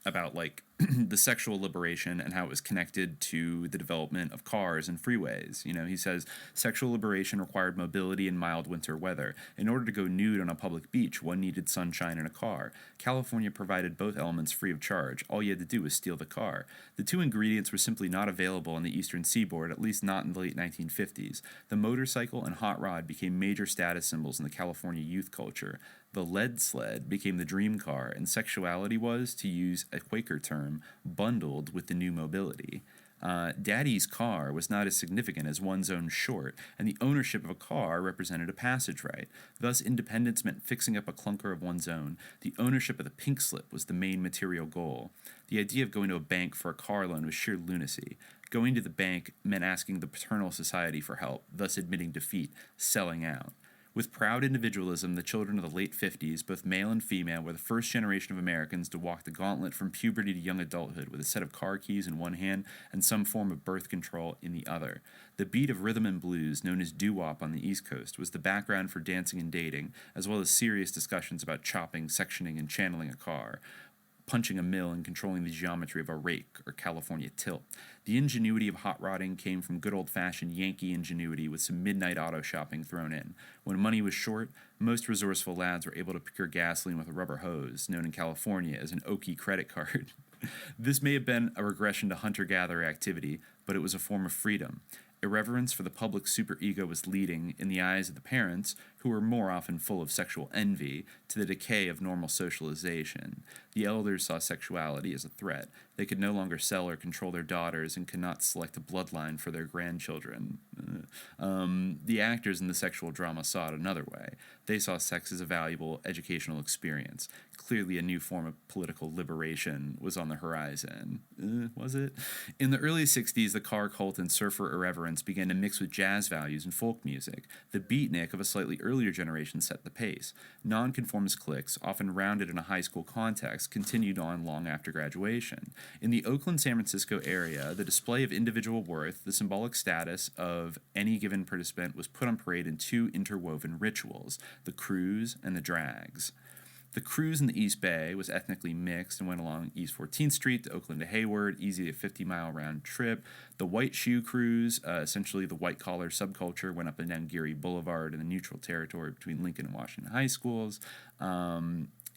about like the sexual liberation and how it was connected to the development of cars and freeways. He says sexual liberation required mobility in mild winter weather. In order to go nude on a public beach, one needed sunshine and a car. California provided both elements free of charge. All you had to do was steal the car. The two ingredients were simply not available on the eastern seaboard, at least not in the late 1950s. The motorcycle and hot rod became major status symbols in the California youth culture. The lead sled became the dream car, and sexuality was, to use a Quaker term, bundled with the new mobility. Daddy's car was not as significant as one's own short, and the ownership of a car represented a passage right. Thus, independence meant fixing up a clunker of one's own. The ownership of the pink slip was the main material goal. The idea of going to a bank for a car loan was sheer lunacy. Going to the bank meant asking the paternal society for help, thus admitting defeat, selling out. With proud individualism, the children of the late 50s, both male and female, were the first generation of Americans to walk the gauntlet from puberty to young adulthood with a set of car keys in one hand and some form of birth control in the other. The beat of rhythm and blues, known as doo-wop on the East Coast, was the background for dancing and dating, as well as serious discussions about chopping, sectioning, and channeling a car, punching a mill and controlling the geometry of a rake or California tilt. The ingenuity of hot rodding came from good old-fashioned Yankee ingenuity with some midnight auto shopping thrown in. When money was short, most resourceful lads were able to procure gasoline with a rubber hose, known in California as an Okie credit card. This may have been a regression to hunter-gatherer activity, but it was a form of freedom. Irreverence for the public superego was leading, in the eyes of the parents, who were more often full of sexual envy, to the decay of normal socialization. The elders saw sexuality as a threat. They could no longer sell or control their daughters and could not select a bloodline for their grandchildren. The actors in the sexual drama saw it another way. They saw sex as a valuable educational experience. Clearly a new form of political liberation was on the horizon. Was it? In the early 60s, the car cult and surfer irreverence began to mix with jazz values and folk music. The beatnik of a slightly earlier generation set the pace. Nonconformist cliques, often rounded in a high school context, continued on long after graduation. In the Oakland-San Francisco area, the display of individual worth, the symbolic status of any given participant, was put on parade in two interwoven rituals, the cruise and the drags. The cruise in the East Bay was ethnically mixed and went along East 14th Street to Oakland to Hayward, easy a 50-mile round trip. The white shoe cruise, essentially the white-collar subculture, went up and down Geary Boulevard in the neutral territory between Lincoln and Washington high schools.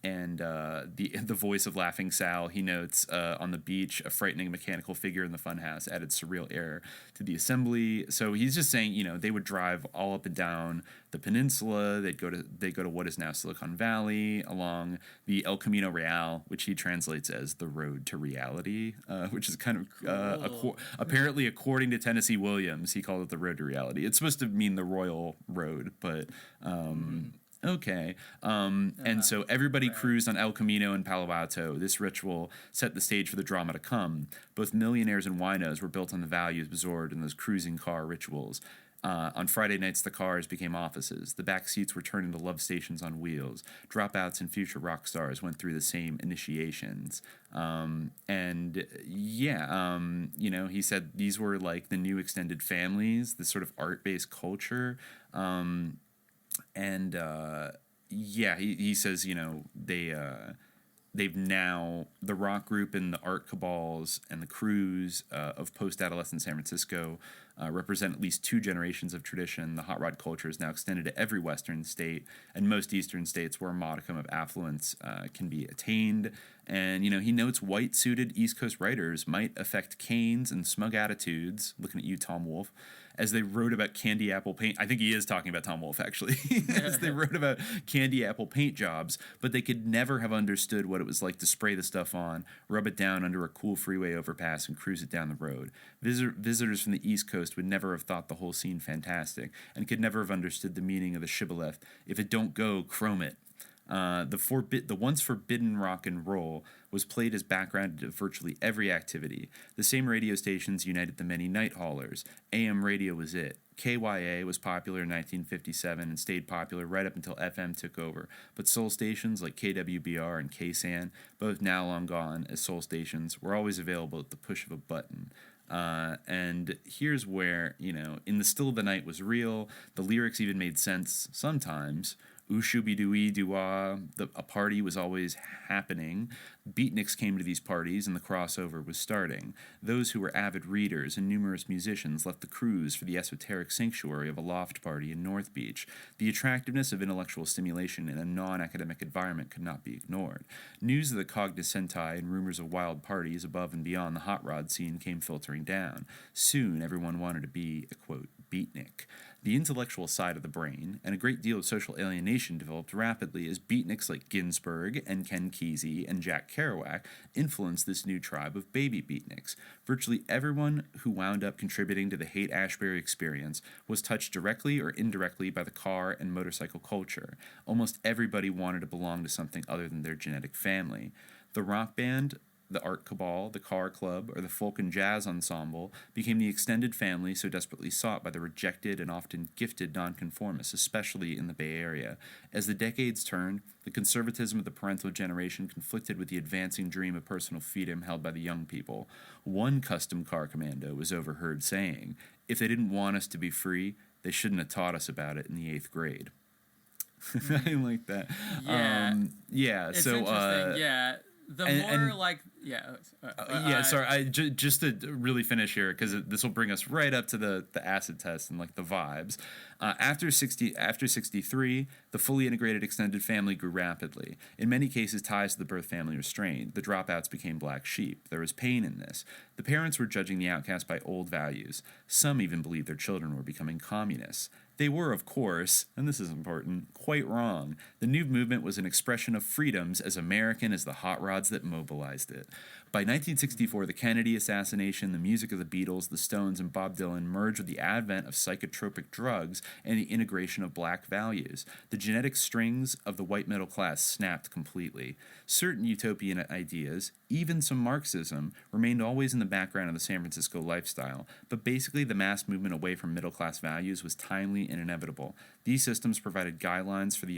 The voice of Laughing Sal, he notes, on the beach, a frightening mechanical figure in the funhouse added surreal air to the assembly. So he's just saying, they would drive all up and down the peninsula. They'd go to what is now Silicon Valley, along the El Camino Real, which he translates as the road to reality, which is kind of apparently, according to Tennessee Williams, he called it the road to reality. It's supposed to mean the royal road, but okay. And so everybody cruised on El Camino and Palo Alto. This ritual set the stage for the drama to come. Both millionaires and winos were built on the values absorbed in those cruising car rituals. On Friday nights, the cars became offices. The back seats were turned into love stations on wheels. Dropouts and future rock stars went through the same initiations. He said these were like the new extended families, this sort of art-based culture. He says, they've now, the rock group and the art cabals and the crews of post-adolescent San Francisco represent at least two generations of tradition. The hot rod culture is now extended to every western state and most eastern states where a modicum of affluence can be attained. And, he notes white-suited East Coast writers might affect canes and smug attitudes, looking at you, Tom Wolfe, as they wrote about candy apple paint. I think he is talking about Tom Wolfe, actually. As they wrote about candy apple paint jobs, but they could never have understood what it was like to spray the stuff on, rub it down under a cool freeway overpass, and cruise it down the road. Visitors from the East Coast would never have thought the whole scene fantastic, and could never have understood the meaning of the shibboleth, "If it don't go, chrome it." The once forbidden rock and roll was played as background to virtually every activity. The same radio stations united the many night haulers. AM radio was it. KYA was popular in 1957 and stayed popular right up until FM took over. But soul stations like KWBR and KSAN, both now long gone as soul stations, were always available at the push of a button. And here's where, in the still of the night was real. The lyrics even made sense sometimes. Ooh-shooby-doo-wee-doo-wah, a party was always happening. Beatniks came to these parties, and the crossover was starting. Those who were avid readers and numerous musicians left the cruise for the esoteric sanctuary of a loft party in North Beach. The attractiveness of intellectual stimulation in a non-academic environment could not be ignored. News of the cognoscenti and rumors of wild parties above and beyond the hot rod scene came filtering down. Soon, everyone wanted to be a, quote, beatnik. The intellectual side of the brain, and a great deal of social alienation developed rapidly as beatniks like Ginsberg and Ken Kesey and Jack Kerouac influenced this new tribe of baby beatniks. Virtually everyone who wound up contributing to the Haight-Ashbury experience was touched directly or indirectly by the car and motorcycle culture. Almost everybody wanted to belong to something other than their genetic family. The rock band, the art cabal, the car club, or the folk and jazz ensemble became the extended family so desperately sought by the rejected and often gifted nonconformists, especially in the Bay Area. As the decades turned, the conservatism of the parental generation conflicted with the advancing dream of personal freedom held by the young people. One custom car commando was overheard saying, "If they didn't want us to be free, they shouldn't have taught us about it in the 8th grade." I like that. Yeah. It's so interesting. The more Sorry. Just to really finish here, because this will bring us right up to the acid test and like the vibes. After 63, the fully integrated extended family grew rapidly. In many cases, ties to the birth family were strained. The dropouts became black sheep. There was pain in this. The parents were judging the outcast by old values. Some even believed their children were becoming communists. They were, of course, and this is important, quite wrong. The new movement was an expression of freedoms as American as the hot rods that mobilized it. By 1964, the Kennedy assassination, the music of the Beatles, the Stones, and Bob Dylan merged with the advent of psychotropic drugs and the integration of black values. The genetic strings of the white middle class snapped completely. Certain utopian ideas, even some Marxism, remained always in the background of the San Francisco lifestyle, but basically the mass movement away from middle class values was timely and inevitable. These systems provided guidelines for the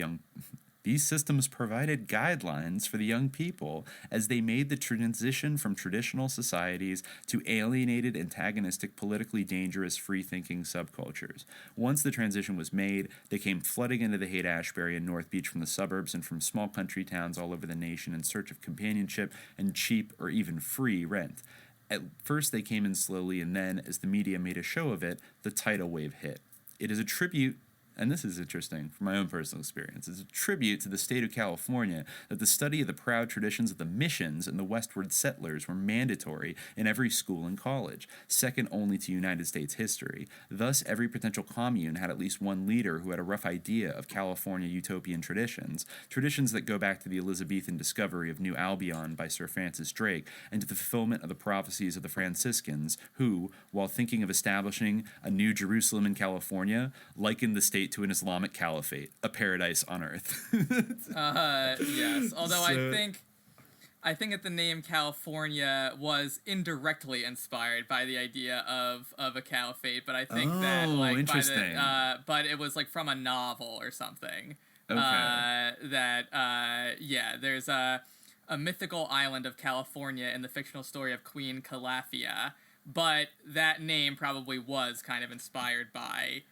young people as they made the transition from traditional societies to alienated, antagonistic, politically dangerous, free-thinking subcultures. Once the transition was made, they came flooding into the Haight-Ashbury and North Beach from the suburbs and from small country towns all over the nation in search of companionship and cheap or even free rent. At first they came in slowly, and then, as the media made a show of it, the tidal wave hit. It is a tribute, and this is interesting from my own personal experience, it's a tribute to the state of California that the study of the proud traditions of the missions and the westward settlers were mandatory in every school and college, second only to United States history. Thus, every potential commune had at least one leader who had a rough idea of California utopian traditions that go back to the Elizabethan discovery of New Albion by Sir Francis Drake and to the fulfillment of the prophecies of the Franciscans, who, while thinking of establishing a new Jerusalem in California, likened the state to an Islamic caliphate, a paradise on earth. Yes, although I think that the name California was indirectly inspired by the idea of a caliphate, but I think interesting. But it was like from a novel or something. Okay. There's a mythical island of California in the fictional story of Queen Calafia, but that name probably was kind of inspired by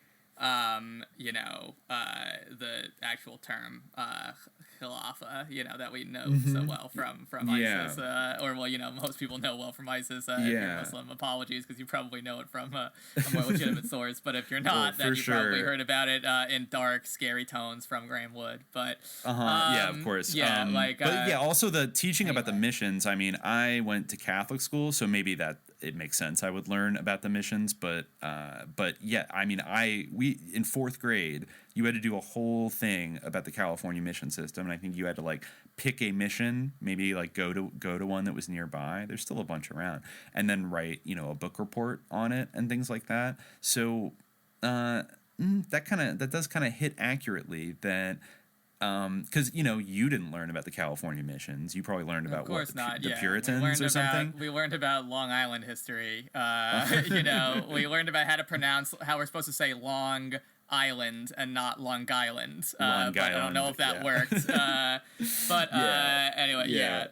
the actual term Khilafah, that we know so well from ISIS, most people know well from ISIS. If you're Muslim, apologies, because you probably know it from a more legitimate source. But if you're not, then you probably heard about it in dark, scary tones from Graham Wood. But of course. Also the teaching about the missions. I mean, I went to Catholic school, so maybe that it makes sense I would learn about the missions. But we in fourth grade, you had to do a whole thing about the California mission system, and I think you had to like pick a mission, maybe like go to one that was nearby. There's still a bunch around, and then write a book report on it and things like that. So that does kind of hit accurately that. Because you didn't learn about the California missions. You probably learned about the Puritans or something. We learned about Long Island history. We learned about how we're supposed to say Long Island and not Long Island. But I don't know if that worked. Anyway.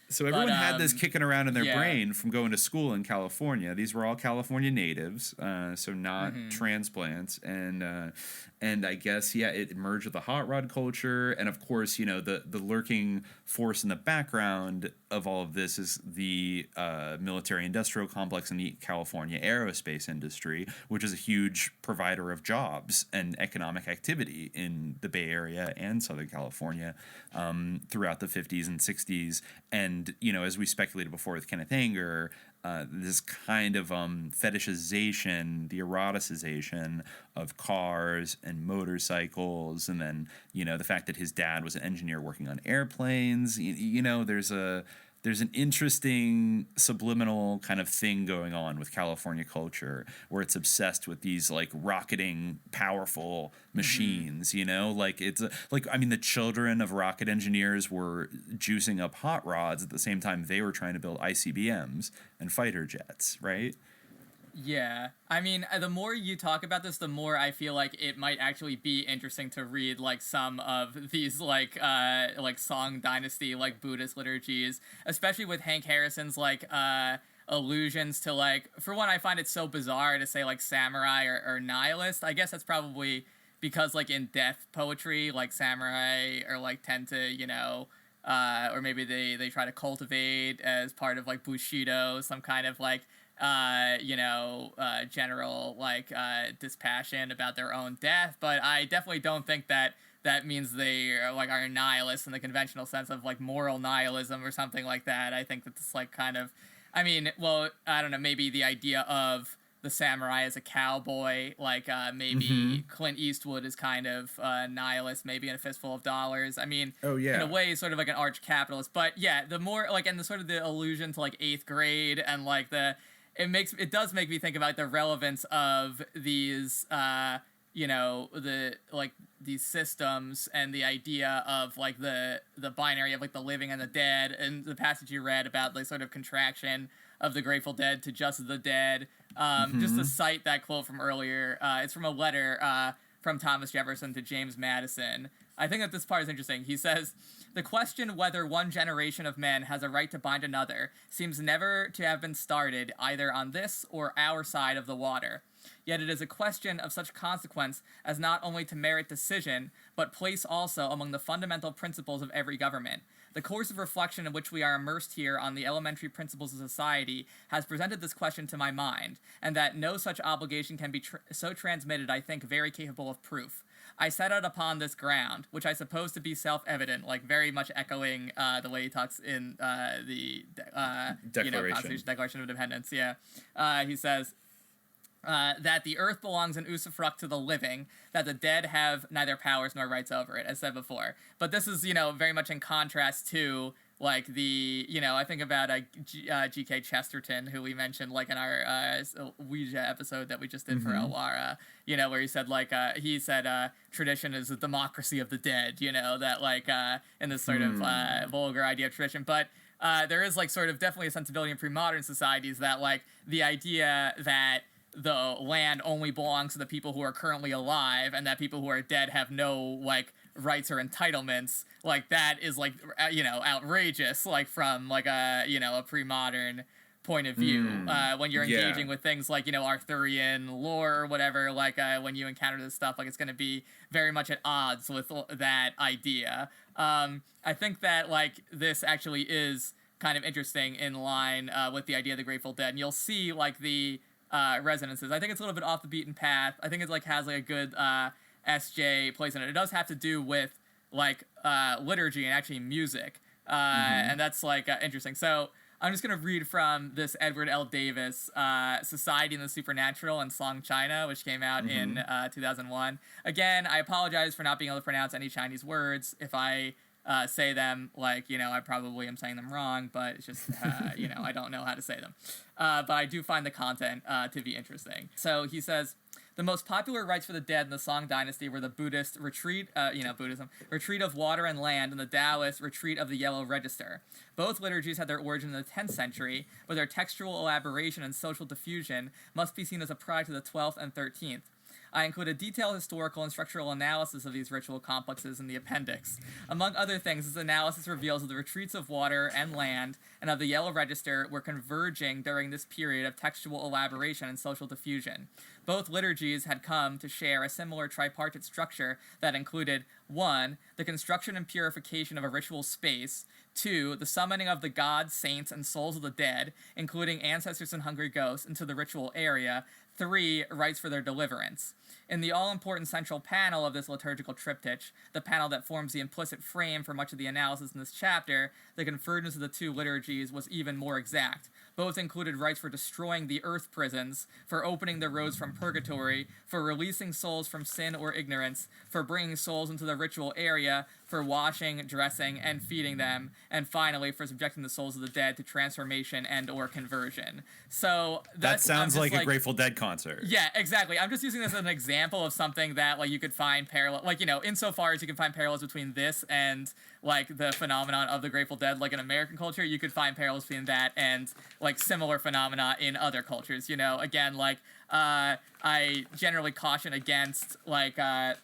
So everyone had this kicking around in their brain from going to school in California. These were all California natives, so not transplants, and I guess it merged with the hot rod culture, and of course the lurking force in the background of all of this is the military industrial complex and the California aerospace industry, which is a huge provider of jobs and economic activity in the Bay Area and Southern California throughout the 50s and 60s. And, as we speculated before with Kenneth Anger, this kind of fetishization, the eroticization of cars and motorcycles, and then, the fact that his dad was an engineer working on airplanes, there's an interesting subliminal kind of thing going on with California culture where it's obsessed with these like rocketing powerful machines, the children of rocket engineers were juicing up hot rods at the same time they were trying to build ICBMs and fighter jets, right? Yeah, I mean, the more you talk about this, the more I feel like it might actually be interesting to read like some of these like Song Dynasty like Buddhist liturgies, especially with Hank Harrison's like allusions to like, for one, I find it so bizarre to say like samurai or nihilist. I guess that's probably because like in death poetry, like samurai or like tend to or maybe they try to cultivate as part of like Bushido, some kind of like general like dispassion about their own death. But I definitely don't think that means they are nihilists in the conventional sense of like moral nihilism or something like that. I think that's like kind of, I mean, well, I don't know, maybe the idea of the samurai as a cowboy, like maybe Clint Eastwood is kind of nihilist, maybe in A Fistful of Dollars. I mean, in a way, sort of like an arch capitalist. But yeah, the more like, and the sort of the allusion to like 8th grade and like it does make me think about the relevance of these these systems and the idea of like the binary of like the living and the dead, and the passage you read about the sort of contraction of the Grateful Dead to just the dead. Just to cite that quote from earlier, it's from a letter from Thomas Jefferson to James Madison. I think that this part is interesting. He says, "The question whether one generation of men has a right to bind another seems never to have been started either on this or our side of the water. Yet it is a question of such consequence as not only to merit decision, but place also among the fundamental principles of every government. The course of reflection in which we are immersed here on the elementary principles of society has presented this question to my mind, and that no such obligation can be so transmitted, I think, very capable of proof. I set out upon this ground, which I suppose to be self-evident, like very much echoing the way he talks in the Declaration of Independence. Yeah, he says that the earth belongs in usufruct to the living, that the dead have neither powers nor rights over it, as said before. But this is, very much in contrast to like the, I think about G.K. Chesterton, who we mentioned like in our Ouija episode that we just did for Elwara, where he said like, tradition is the democracy of the dead, that like in this sort of vulgar idea of tradition. But there is like sort of definitely a sensibility in pre-modern societies that like the idea that the land only belongs to the people who are currently alive and that people who are dead have no like rights or entitlements, like that is like outrageous, like from like a a pre-modern point of view. When you're engaging with things like Arthurian lore or whatever, like when you encounter this stuff, like it's going to be very much at odds with that idea. I think that like this actually is kind of interesting in line with the idea of the Grateful Dead, and you'll see like the resonances. I think it's a little bit off the beaten path. I think it's like has like a good SJ place in it. It does have to do with like liturgy and actually music, and that's like interesting. So I'm just gonna read from this Edward L. Davis, Society and the Supernatural and Song China, which came out in 2001. Again, I apologize for not being able to pronounce any Chinese words. If I say them like, I probably am saying them wrong, but it's just, I don't know how to say them. But I do find the content to be interesting. So he says, the most popular rites for the dead in the Song dynasty were the Buddhist retreat, Buddhism, retreat of water and land, and the Taoist retreat of the yellow register. Both liturgies had their origin in the 10th century, but their textual elaboration and social diffusion must be seen as a product of the 12th and 13th. I include a detailed historical and structural analysis of these ritual complexes in the appendix. Among other things, this analysis reveals that the retreats of water and land and of the yellow register were converging during this period of textual elaboration and social diffusion. Both liturgies had come to share a similar tripartite structure that included 1. The construction and purification of a ritual space, 2. The summoning of the gods, saints, and souls of the dead, including ancestors and hungry ghosts, into the ritual area, 3. Rites for their deliverance. In the all-important central panel of this liturgical triptych, the panel that forms the implicit frame for much of the analysis in this chapter, the convergence of the two liturgies was even more exact. Both included rites for destroying the earth prisons, for opening the roads from purgatory, for releasing souls from sin or ignorance, for bringing souls into the ritual area, for washing, dressing, and feeding them, and finally for subjecting the souls of the dead to transformation and or conversion. So that sounds like a Grateful Dead concert. Yeah, exactly. I'm just using this as an example of something that like you could find parallel, like insofar as you can find parallels between this and like the phenomenon of the Grateful Dead, like in American culture, you could find parallels between that and like similar phenomena in other cultures. Again, like I generally caution against like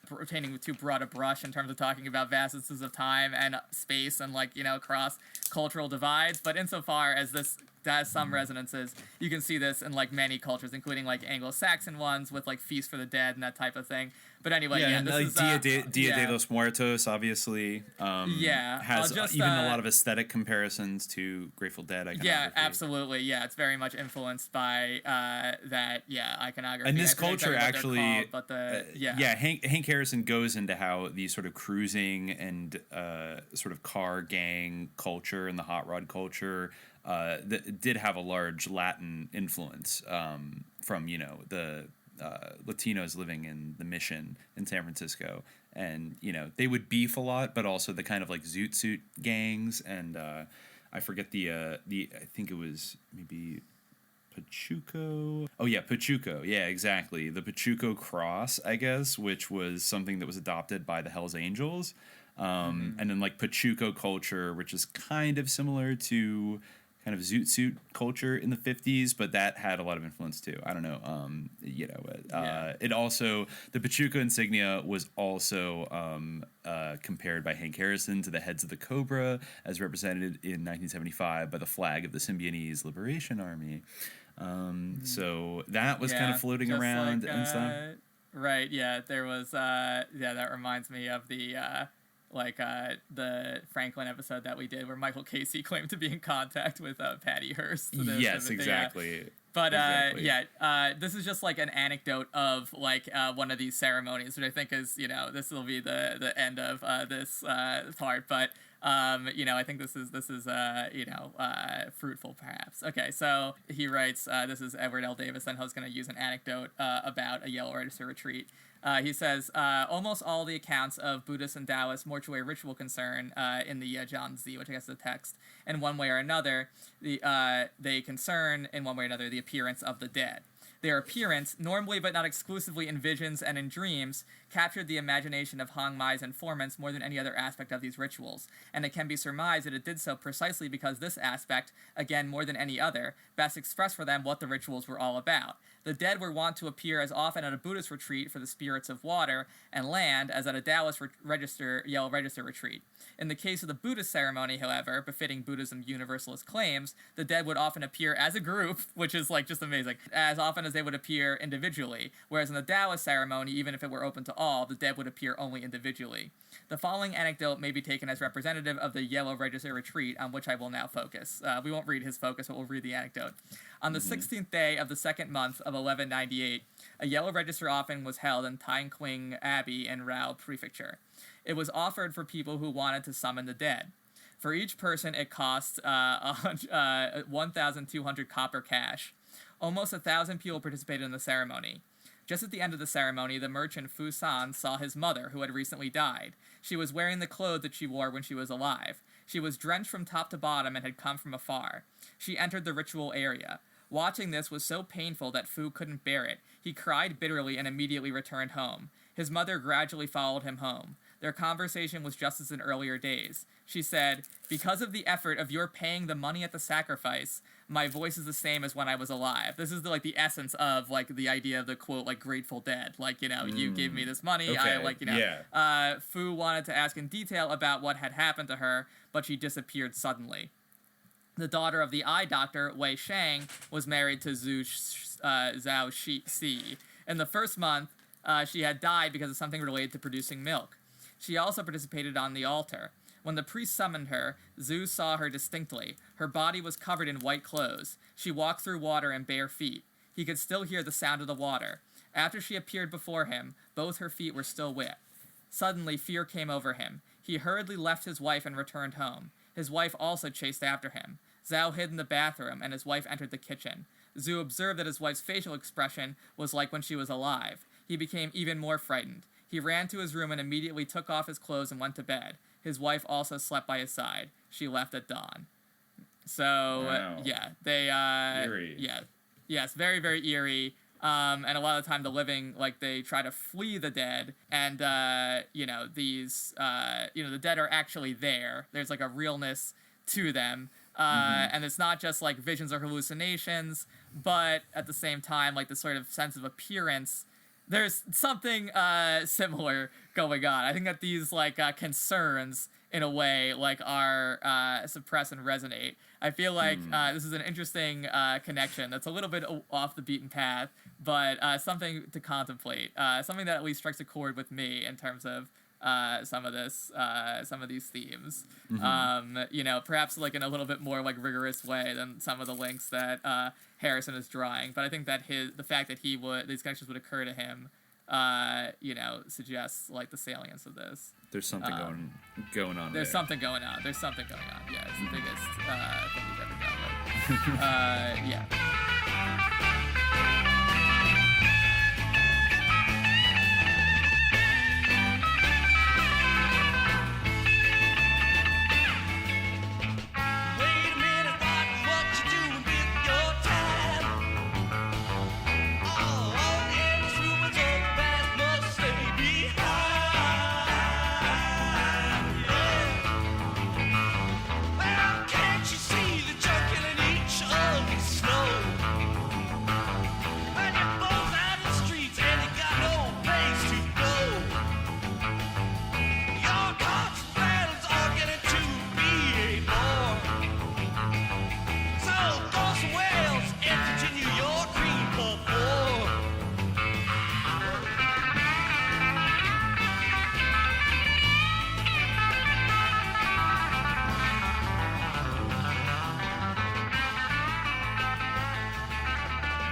pertaining too broad a brush in terms of talking about vastnesses of time and space and like cross cultural divides. But insofar as this has some resonances. You can see this in like many cultures, including like Anglo-Saxon ones with like feast for the dead and that type of thing. But anyway, and this like is Dia de los Muertos, obviously. Has even a lot of aesthetic comparisons to Grateful Dead iconography. Yeah, absolutely. Yeah, it's very much influenced by that. Yeah, iconography. And this culture actually, called, Hank Harrison goes into how the sort of cruising and sort of car gang culture and the hot rod culture that did have a large Latin influence from the Latinos living in the Mission in San Francisco, and they would beef a lot, but also the kind of like zoot suit gangs, and I forget the I think it was maybe Pachuco. Oh yeah, Pachuco. Yeah, exactly. The Pachuco Cross, I guess, which was something that was adopted by the Hells Angels, and then like Pachuco culture, which is kind of similar to kind of zoot suit culture in the 50s, but that had a lot of influence too. I don't know. It also, the Pachuco insignia was also compared by Hank Harrison to the heads of the Cobra as represented in 1975 by the flag of the Symbionese Liberation Army. So that was kind of floating around and stuff. Right, yeah, there was, that reminds me of the Franklin episode that we did where Michael Kesey claimed to be in contact with Patty Hearst. Yes, exactly. But this is just like an anecdote of like one of these ceremonies, which I think is, this will be the end of this part. But I think this is fruitful perhaps. Okay, so he writes, this is Edward L. Davis, and I was going to use an anecdote about a Yellow Register retreat. He says, almost all the accounts of Buddhist and Taoist mortuary ritual concern in the Zhanzi, which I guess is the text, in one way or another, they concern, in one way or another, the appearance of the dead. Their appearance, normally but not exclusively in visions and in dreams, captured the imagination of Hong Mai's informants more than any other aspect of these rituals, and it can be surmised that it did so precisely because this aspect, again more than any other, best expressed for them what the rituals were all about. The dead were wont to appear as often at a Buddhist retreat for the spirits of water and land as at a Taoist Yellow Register retreat. In the case of the Buddhist ceremony, however, befitting Buddhism's universalist claims, the dead would often appear as a group, which is like just amazing, as often as they would appear individually, whereas in the Taoist ceremony, even if it were open to all, the dead would appear only individually. The following anecdote may be taken as representative of the Yellow Register retreat, on which I will now focus. We won't read his focus, but we'll read the anecdote. On the 16th day of the second month of 1198, a Yellow Register offering was held in Taiqing Abbey in Rao Prefecture. It was offered for people who wanted to summon the dead. For each person, it cost 1,200 copper cash. Almost 1,000 people participated in the ceremony. Just at the end of the ceremony, the merchant Fu San saw his mother, who had recently died. She was wearing the clothes that she wore when she was alive. She was drenched from top to bottom and had come from afar. She entered the ritual area. Watching this was so painful that Fu couldn't bear it. He cried bitterly and immediately returned home. His mother gradually followed him home. Their conversation was just as in earlier days. She said, "Because of the effort of your paying the money at the sacrifice, my voice is the same as when I was alive." This is the essence of the idea of the quote Grateful Dead. You gave me this money. Okay. Fu wanted to ask in detail about what had happened to her, but she disappeared suddenly. The daughter of the eye doctor, Wei Shang, was married to Zhao Si. In the first month, she had died because of something related to producing milk. She also participated on the altar. When the priest summoned her, Zhu saw her distinctly. Her body was covered in white clothes. She walked through water in bare feet. He could still hear the sound of the water. After she appeared before him, both her feet were still wet. Suddenly, fear came over him. He hurriedly left his wife and returned home. His wife also chased after him. Zhao hid in the bathroom, and his wife entered the kitchen. Zhu observed that his wife's facial expression was like when she was alive. He became even more frightened. He ran to his room and immediately took off his clothes and went to bed. His wife also slept by his side. She left at dawn. So, wow. Eerie. Yes, very, very eerie. And a lot of the time the living, they try to flee the dead, and, the dead are actually there. There's, a realness to them. And it's not just, visions or hallucinations, but at the same time, the sort of sense of appearance, there's something similar going on. I think that these concerns in a way, like are suppress and resonate. I feel like this is an interesting connection that's a little bit off the beaten path, but something to contemplate, something that at least strikes a chord with me in terms of some of these themes. Perhaps like in a little bit more like rigorous way than some of the links that Harrison is drawing. But I think that the fact that these connections would occur to him, suggests like the salience of this. There's something going on. There's something going on. There's something going on. Yeah, it's the biggest thing we've ever done. Yeah.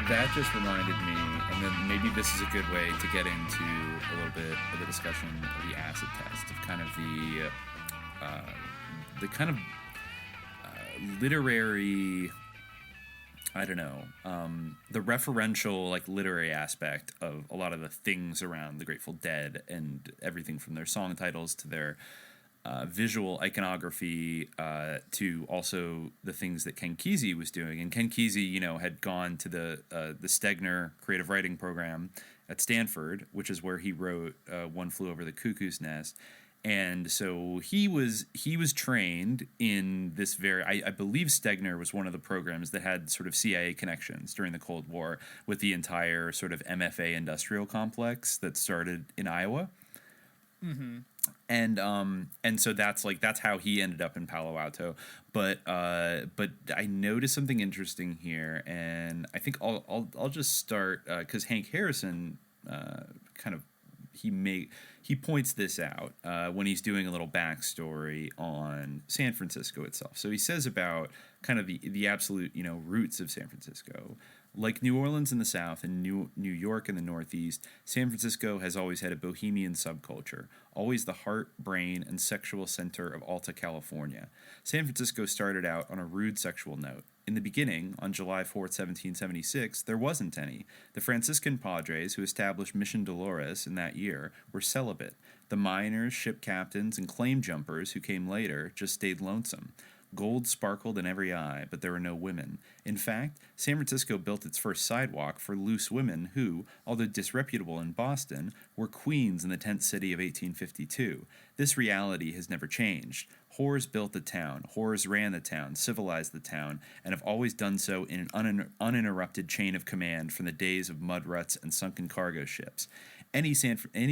That just reminded me, and then maybe this is a good way to get into a little bit of the discussion of the acid test, of kind of the kind of literary, I don't know, the referential, like, literary aspect of a lot of the things around the Grateful Dead, and everything from their song titles to their visual iconography, to also the things that Ken Kesey was doing. And Ken Kesey, had gone to the Stegner creative writing program at Stanford, which is where he wrote One Flew Over the Cuckoo's Nest. And so he was trained in this I believe Stegner was one of the programs that had sort of CIA connections during the Cold War with the entire sort of MFA industrial complex that started in Iowa. Mm-hmm. And so that's how he ended up in Palo Alto. But I noticed something interesting here, and I think I'll just start because Hank Harrison he points this out when he's doing a little backstory on San Francisco itself. So he says about kind of the absolute roots of San Francisco. Like New Orleans in the South and New York in the Northeast, San Francisco has always had a bohemian subculture, always the heart, brain, and sexual center of Alta California. San Francisco started out on a rude sexual note. In the beginning, on July 4th, 1776, there wasn't any. The Franciscan Padres, who established Mission Dolores in that year, were celibate. The miners, ship captains, and claim jumpers who came later just stayed lonesome. Gold sparkled in every eye, but there were no women. In fact, San Francisco built its first sidewalk for loose women who, although disreputable in Boston, were queens in the tent city of 1852. This reality has never changed. Whores built the town, whores ran the town, civilized the town, and have always done so in an uninterrupted chain of command from the days of mud ruts and sunken cargo ships. Any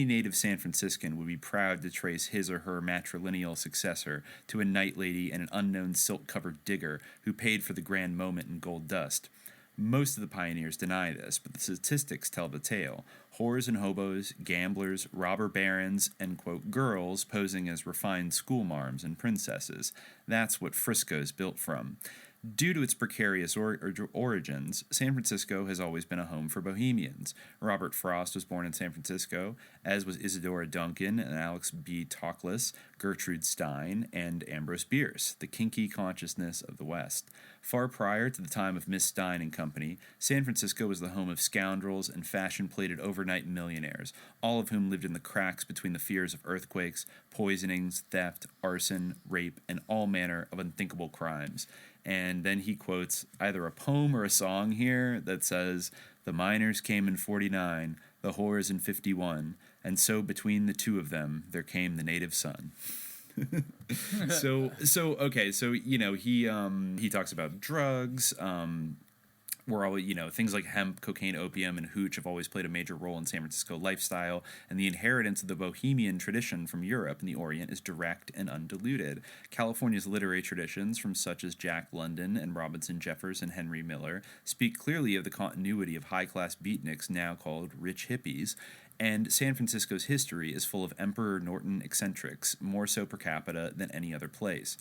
native San Franciscan would be proud to trace his or her matrilineal successor to a night lady and an unknown silk-covered digger who paid for the grand moment in gold dust. Most of the pioneers deny this, but the statistics tell the tale. Whores and hobos, gamblers, robber barons, and, quote, girls posing as refined schoolmarms and princesses. That's what Frisco's built from. Due to its precarious origins, San Francisco has always been a home for bohemians. Robert Frost was born in San Francisco, as was Isadora Duncan and Alex B. Toklas, Gertrude Stein, and Ambrose Bierce, the kinky consciousness of the West. Far prior to the time of Miss Stein and Company, San Francisco was the home of scoundrels and fashion-plated overnight millionaires, all of whom lived in the cracks between the fears of earthquakes, poisonings, theft, arson, rape, and all manner of unthinkable crimes. And then he quotes either a poem or a song here that says, "The miners came in 49, the whores in 51, and so between the two of them there came the native son." So he talks about drugs, where all, things like hemp, cocaine, opium, and hooch have always played a major role in San Francisco lifestyle, and the inheritance of the bohemian tradition from Europe and the Orient is direct and undiluted. California's literary traditions, from such as Jack London and Robinson Jeffers and Henry Miller, speak clearly of the continuity of high-class beatniks now called rich hippies, and San Francisco's history is full of Emperor Norton eccentrics, more so per capita than any other place.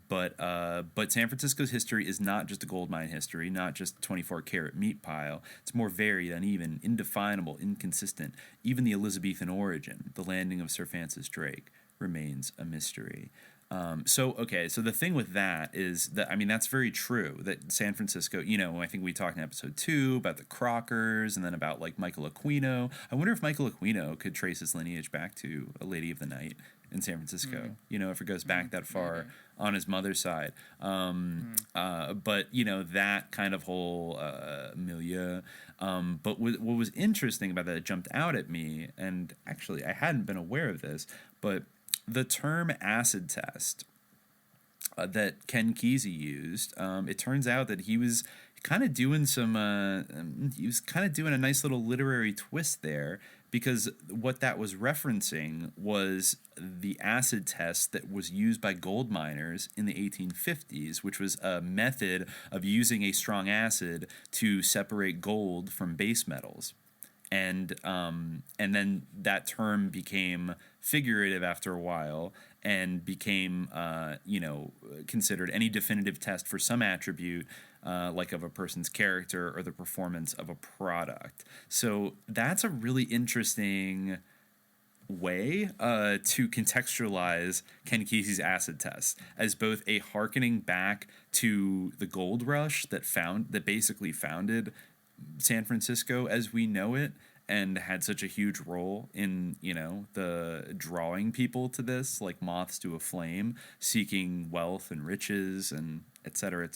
But San Francisco's history is not just a gold mine history, not just 24-karat meat pile. It's more varied, uneven, indefinable, inconsistent. Even the Elizabethan origin, the landing of Sir Francis Drake, remains a mystery. So the thing with that is that, that's very true, that San Francisco, I think we talked in episode 2 about the Crockers and then about, like, Michael Aquino. I wonder if Michael Aquino could trace his lineage back to a lady of the night in San Francisco, if it goes back that far on his mother's side. But, that kind of whole milieu. But what was interesting about that jumped out at me, and actually I hadn't been aware of this, but the term acid test that Ken Kesey used, it turns out that he was kind of doing a nice little literary twist there, because what that was referencing was the acid test that was used by gold miners in the 1850s, which was a method of using a strong acid to separate gold from base metals. And then that term became figurative after a while and became, considered any definitive test for some attribute, like of a person's character or the performance of a product. So that's a really interesting way to contextualize Ken Kesey's acid test as both a hearkening back to the gold rush that basically founded San Francisco as we know it, and had such a huge role in, the drawing people to this, like moths to a flame, seeking wealth and riches and et cetera,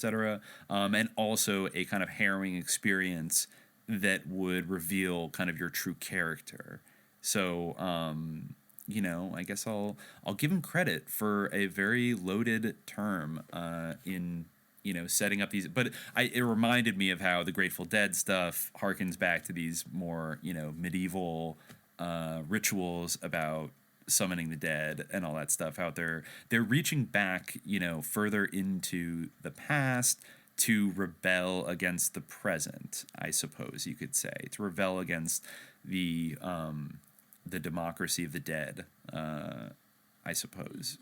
and also a kind of harrowing experience that would reveal kind of your true character. So, I guess I'll give him credit for a very loaded term in setting up these, but it reminded me of how the Grateful Dead stuff harkens back to these more, medieval rituals about summoning the dead and all that stuff. How they're reaching back, further into the past to rebel against the present, I suppose you could say, to rebel against the democracy of the dead, I suppose.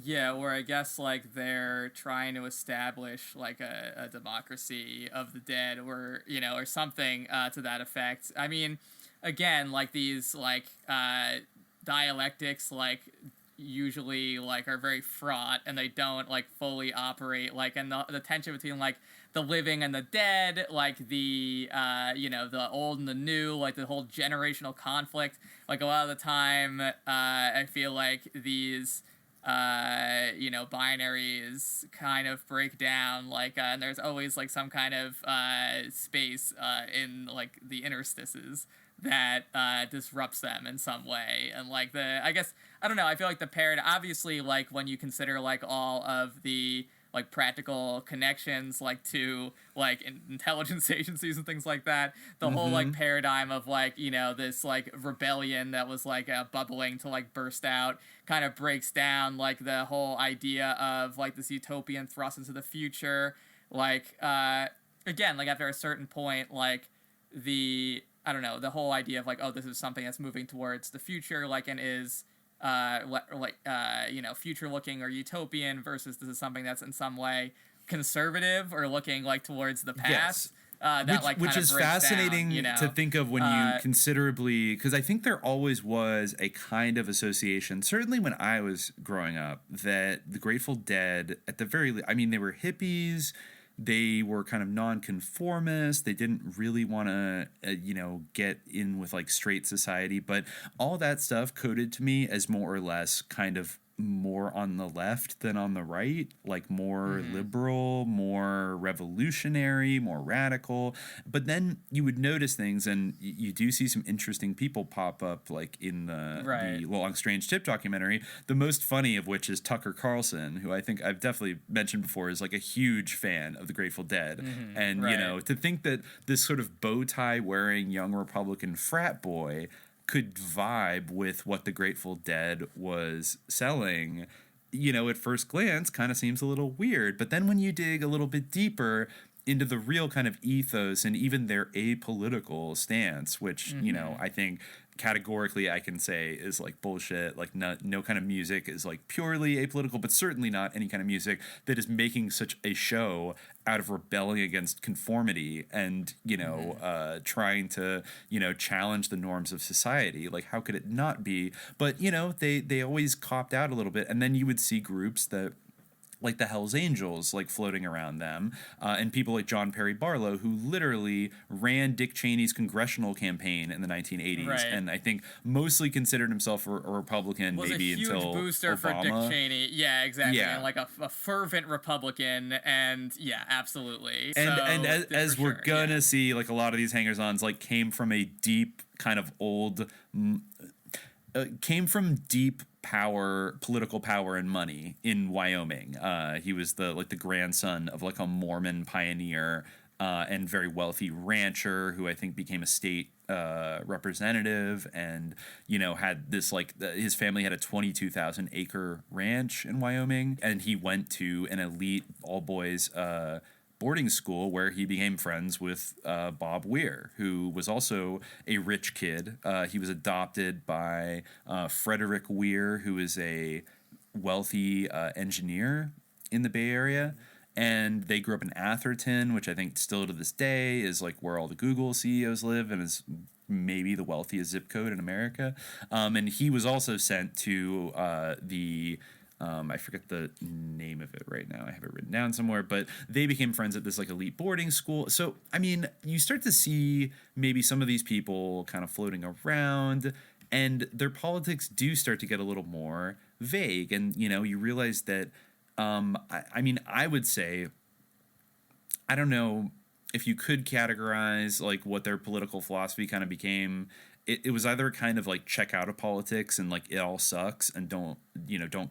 Yeah, where I guess, like, they're trying to establish, like, a democracy of the dead, or, or something to that effect. I mean, again, like, these, like, dialectics, like, usually, like, are very fraught, and they don't, like, fully operate, like, and the tension between, like, the living and the dead, like, the, the old and the new, like, the whole generational conflict. Like, a lot of the time, I feel like these binaries kind of break down, like, and there's always, like, some kind of space in, like, the interstices that disrupts them in some way. And, like, I feel like the paradigm, obviously, like, when you consider, like, all of the, like, practical connections, like, to, like, intelligence agencies and things like that, the whole, like, paradigm of, like, this, like, rebellion that was, like, bubbling to, like, burst out kind of breaks down, like, the whole idea of, like, this utopian thrust into the future. Like, again, like, after a certain point, like, the whole idea of, like, oh, this is something that's moving towards the future, like, and is future looking or utopian, versus this is something that's in some way conservative or looking, like, towards the past. Yes. Which is fascinating to think of when you considerably, because I think there always was a kind of association, certainly when I was growing up, that the Grateful Dead, at the very least, they were hippies. They were kind of nonconformist. They didn't really want to, get in with, like, straight society. But all that stuff coded to me as more or less kind of more on the left than on the right, like more liberal, more revolutionary, more radical. But then you would notice things, and you do see some interesting people pop up, like in the Long Strange Tip documentary, the most funny of which is Tucker Carlson, who I think I've definitely mentioned before is like a huge fan of the Grateful Dead. And, you know, to think that this sort of bow tie wearing young Republican frat boy could vibe with what the Grateful Dead was selling, you know, at first glance kind of seems a little weird. But then when you dig a little bit deeper into the real kind of ethos and even their apolitical stance, which, you know, I think categorically I can say is like bullshit. Like no kind of music is like purely apolitical, but certainly not any kind of music that is making such a show out of rebelling against conformity and, you know, trying to, you know, challenge the norms of society. Like, how could it not be? But, you know, they always copped out a little bit. And then you would see groups that, like the Hells Angels, like floating around them, and people like John Perry Barlow, who literally ran Dick Cheney's congressional campaign in the 1980s, and I think mostly considered himself a Republican, was maybe a huge until booster Obama. for Dick Cheney. Yeah, exactly. Yeah. And like a fervent Republican, and yeah, absolutely. And as we're sure, gonna see, like a lot of these hangers-ons, like came from a deep kind of old. Came from deep political power and money in Wyoming. He was the grandson of like a Mormon pioneer and very wealthy rancher who I think became a state representative, and, you know, had this his family had a 22,000 acre ranch in Wyoming, and he went to an elite all boys boarding school where he became friends with Bob Weir, who was also a rich kid. He was adopted by Frederick Weir, who is a wealthy engineer in the Bay Area. And they grew up in Atherton, which I think still to this day is like where all the Google CEOs live and is maybe the wealthiest zip code in America. And he was also sent to I forget the name of it right now. I have it written down somewhere, but they became friends at this like elite boarding school. So, I mean, you start to see maybe some of these people kind of floating around, and their politics do start to get a little more vague. And, you know, you realize that, I mean, I would say, I don't know if you could categorize like what their political philosophy kind of became. It was either kind of like check out of politics and like it all sucks and don't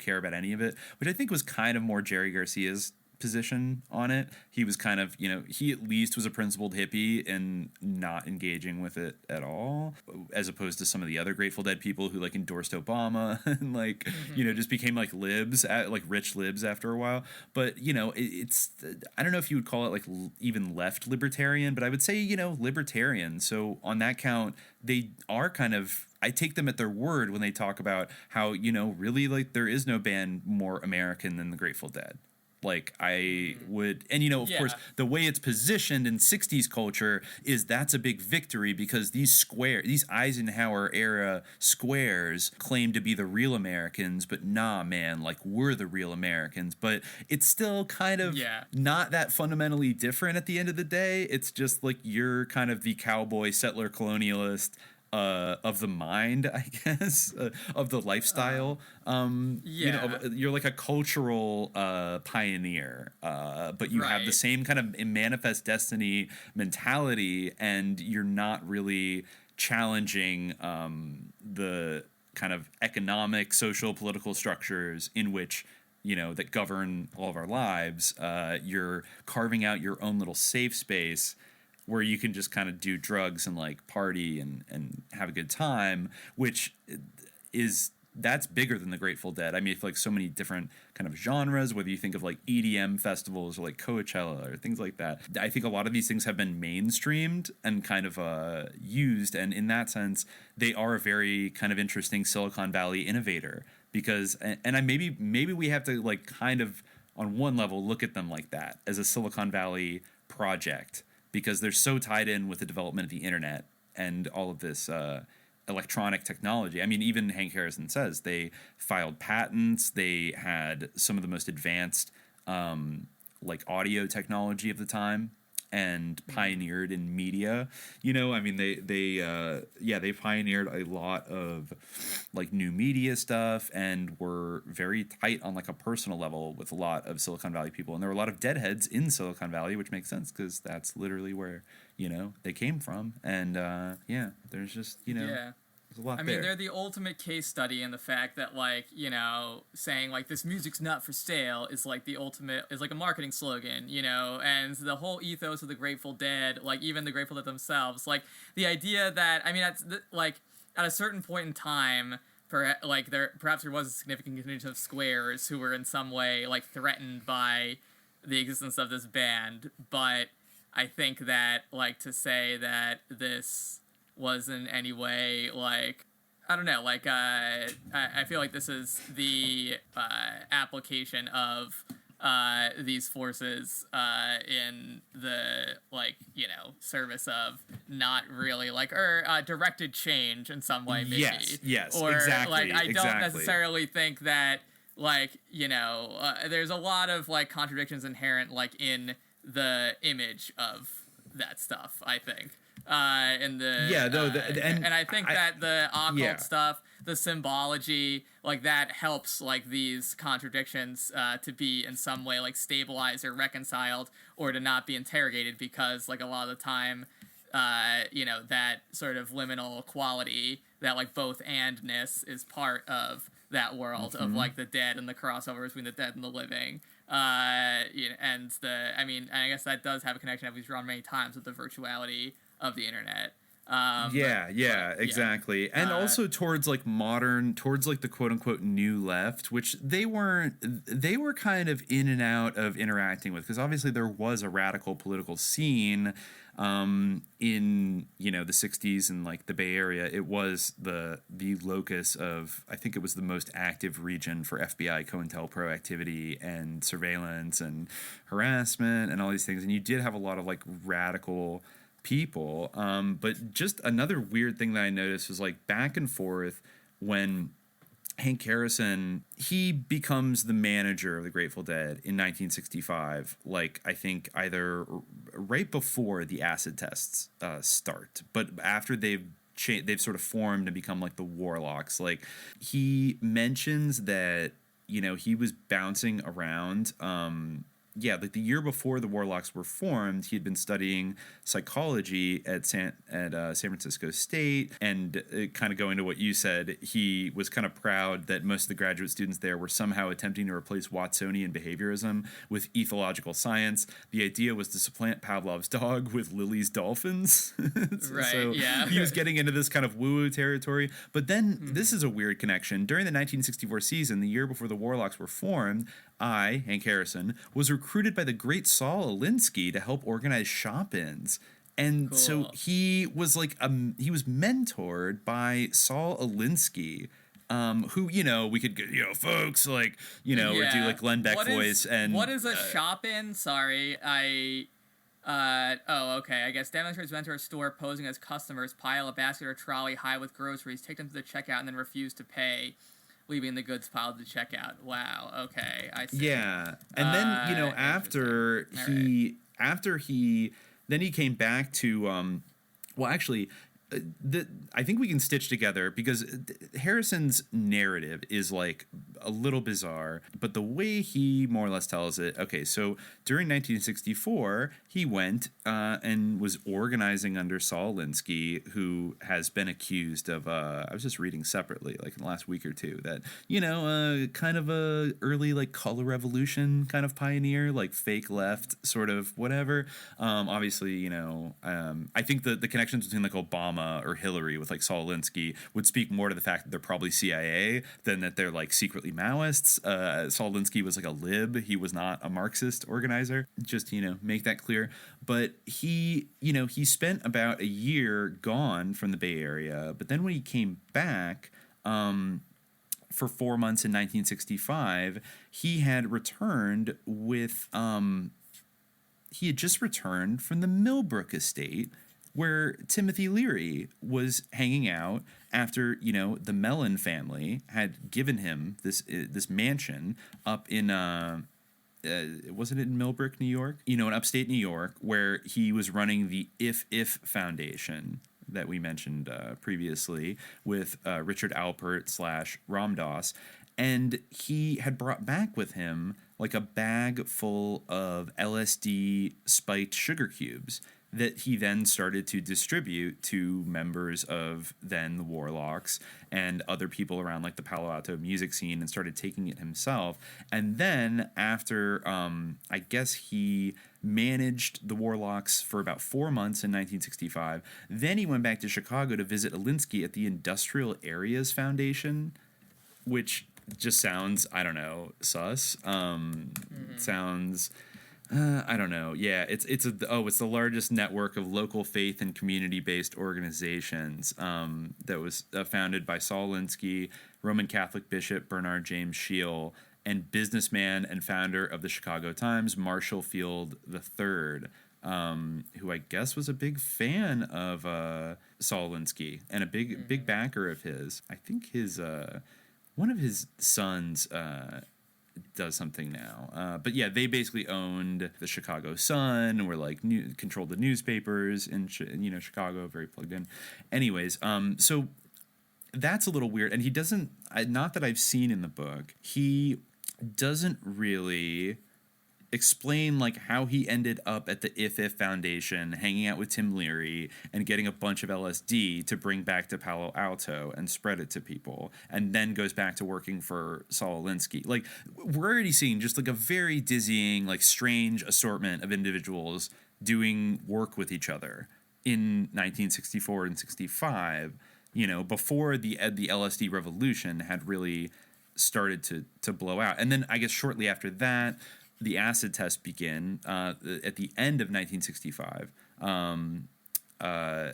care about any of it, which I think was kind of more Jerry Garcia's position on it. He was kind of, you know, he at least was a principled hippie and not engaging with it at all, as opposed to some of the other Grateful Dead people who like endorsed Obama and like, you know, just became like libs, like rich libs after a while. But, you know, it's, I don't know if you would call it like even left libertarian, but I would say, you know, libertarian. So on that count, they are kind of, I take them at their word when they talk about how, you know, really like there is no band more American than the Grateful Dead. Like I would, and you know, of course, the way it's positioned in 60s culture is that's a big victory because these Eisenhower era squares claim to be the real Americans, but nah, man, like we're the real Americans. But it's still kind of not that fundamentally different at the end of the day. It's just like you're kind of the cowboy settler colonialist of the mind, I guess, of the lifestyle. You know, you're like a cultural pioneer, but you have the same kind of manifest destiny mentality, and you're not really challenging the kind of economic, social, political structures in which, you know, that govern all of our lives. You're carving out your own little safe space where you can just kind of do drugs and like party and have a good time, which that's bigger than the Grateful Dead. I mean, I feel like so many different kind of genres, whether you think of like EDM festivals or like Coachella or things like that. I think a lot of these things have been mainstreamed and kind of used. And in that sense, they are a very kind of interesting Silicon Valley innovator because, maybe we have to like kind of on one level look at them like that as a Silicon Valley project, because they're so tied in with the development of the internet and all of this electronic technology. I mean, even Hank Harrison says they filed patents. They had some of the most advanced like audio technology of the time. and pioneered in media. You know, I mean, they pioneered a lot of like new media stuff and were very tight on like a personal level with a lot of Silicon Valley people. And there were a lot of Deadheads in Silicon Valley, which makes sense because that's literally where, you know, they came from. And there's just, you know. Yeah. There's a lot I mean, they're the ultimate case study in the fact that, like, you know, saying, like, this music's not for sale is, like, the ultimate, is, like, a marketing slogan, you know, and the whole ethos of the Grateful Dead, like, even the Grateful Dead themselves, like, the idea that, I mean, at a certain point in time, perhaps there was a significant contingent of squares who were in some way, like, threatened by the existence of this band, but I think that, like, to say that this was in any way, like, I don't know, like, I feel like this is the application of these forces in the, like, you know, service of not really, like, or directed change in some way, maybe. Yes, or, exactly. Like, I don't necessarily think that, like, you know, there's a lot of, like, contradictions inherent, like, in the image of that stuff, I think. And I think that the occult stuff, the symbology, like that helps like these contradictions to be in some way like stabilized or reconciled or to not be interrogated, because like a lot of the time, you know, that sort of liminal quality, that like both andness is part of that world of like the dead and the crossover between the dead and the living. You know, and I guess that does have a connection that we've drawn many times with the virtuality of the internet. Exactly. And also towards like the quote unquote new left, which they were kind of in and out of interacting with, because obviously there was a radical political scene in, you know, the 60s and like the Bay Area. It was the locus of, I think it was the most active region for FBI COINTELPRO activity and surveillance and harassment and all these things. And you did have a lot of like radical people, but just another weird thing that I noticed was like back and forth when Hank Harrison, he becomes the manager of the Grateful Dead in 1965, like I think either right before the acid tests start, but after they've sort of formed and become like the Warlocks. Like he mentions that, you know, he was bouncing around like the year before the Warlocks were formed, he had been studying psychology at San Francisco State, and kind of going to what you said, he was kind of proud that most of the graduate students there were somehow attempting to replace Watsonian behaviorism with ethological science. The idea was to supplant Pavlov's dog with Lily's dolphins. So he was getting into this kind of woo-woo territory. But then this is a weird connection. During the 1964 season, the year before the Warlocks were formed, I, Hank Harrison, was recruited by the great Saul Alinsky to help organize shop-ins. And so he was like, he was mentored by Saul Alinsky, who, you know, we could, you know, folks, like, you know, or do like Glenn Beck voice. And what is a shop-in? Sorry, okay. I guess demonstrates went to a store posing as customers, pile a basket or trolley high with groceries, take them to the checkout, and then refuse to pay, leaving the goods piled to checkout. Wow. Okay, I see. Yeah, and then, you know, after he came back to I think we can stitch together, because Harrison's narrative is like a little bizarre, but the way he more or less tells it, okay, so during 1964, he went and was organizing under Saul Alinsky, who has been accused of, I was just reading separately, like in the last week or two, that, you know, kind of a early like color revolution kind of pioneer, like fake left sort of whatever. Obviously, you know, I think the connections between like Obama or Hillary with like Saul Alinsky would speak more to the fact that they're probably CIA than that they're like secretly Maoists. Saul Alinsky was like a lib. He was not a Marxist organizer. Just, you know, make that clear. But he spent about a year gone from the Bay Area. But then when he came back, for 4 months in 1965, he had returned with, he had just returned from the Millbrook estate, where Timothy Leary was hanging out after, you know, the Mellon family had given him this mansion up in wasn't it in Millbrook, New York? In upstate New York, where he was running the If Foundation that we mentioned previously with Richard Alpert / Ram Dass. And he had brought back with him like a bag full of LSD spiked sugar cubes that he then started to distribute to members of then the Warlocks and other people around like the Palo Alto music scene, and started taking it himself. And then after, I guess he managed the Warlocks for about 4 months in 1965. Then he went back to Chicago to visit Alinsky at the Industrial Areas Foundation, which just sounds, I don't know, sus. Sounds... I don't know. Yeah, it's the largest network of local faith and community-based organizations that was founded by Saul Alinsky, Roman Catholic Bishop Bernard James Scheel, and businessman and founder of the Chicago Times, Marshall Field III, who I guess was a big fan of Saul Alinsky and a big backer of his. I think his one of his sons does something now, but yeah, they basically owned the Chicago Sun, and were like controlled the newspapers in Chicago, very plugged in. Anyways, so that's a little weird, and he doesn't. Not that I've seen in the book, he doesn't really explain like how he ended up at the If Foundation, hanging out with Tim Leary and getting a bunch of LSD to bring back to Palo Alto and spread it to people, and then goes back to working for Saul Alinsky. Like, we're already seeing just like a very dizzying, like strange assortment of individuals doing work with each other in 1964 and 65, before the LSD revolution had really started to blow out. And then I guess shortly after that, the acid tests begin at the end of 1965. I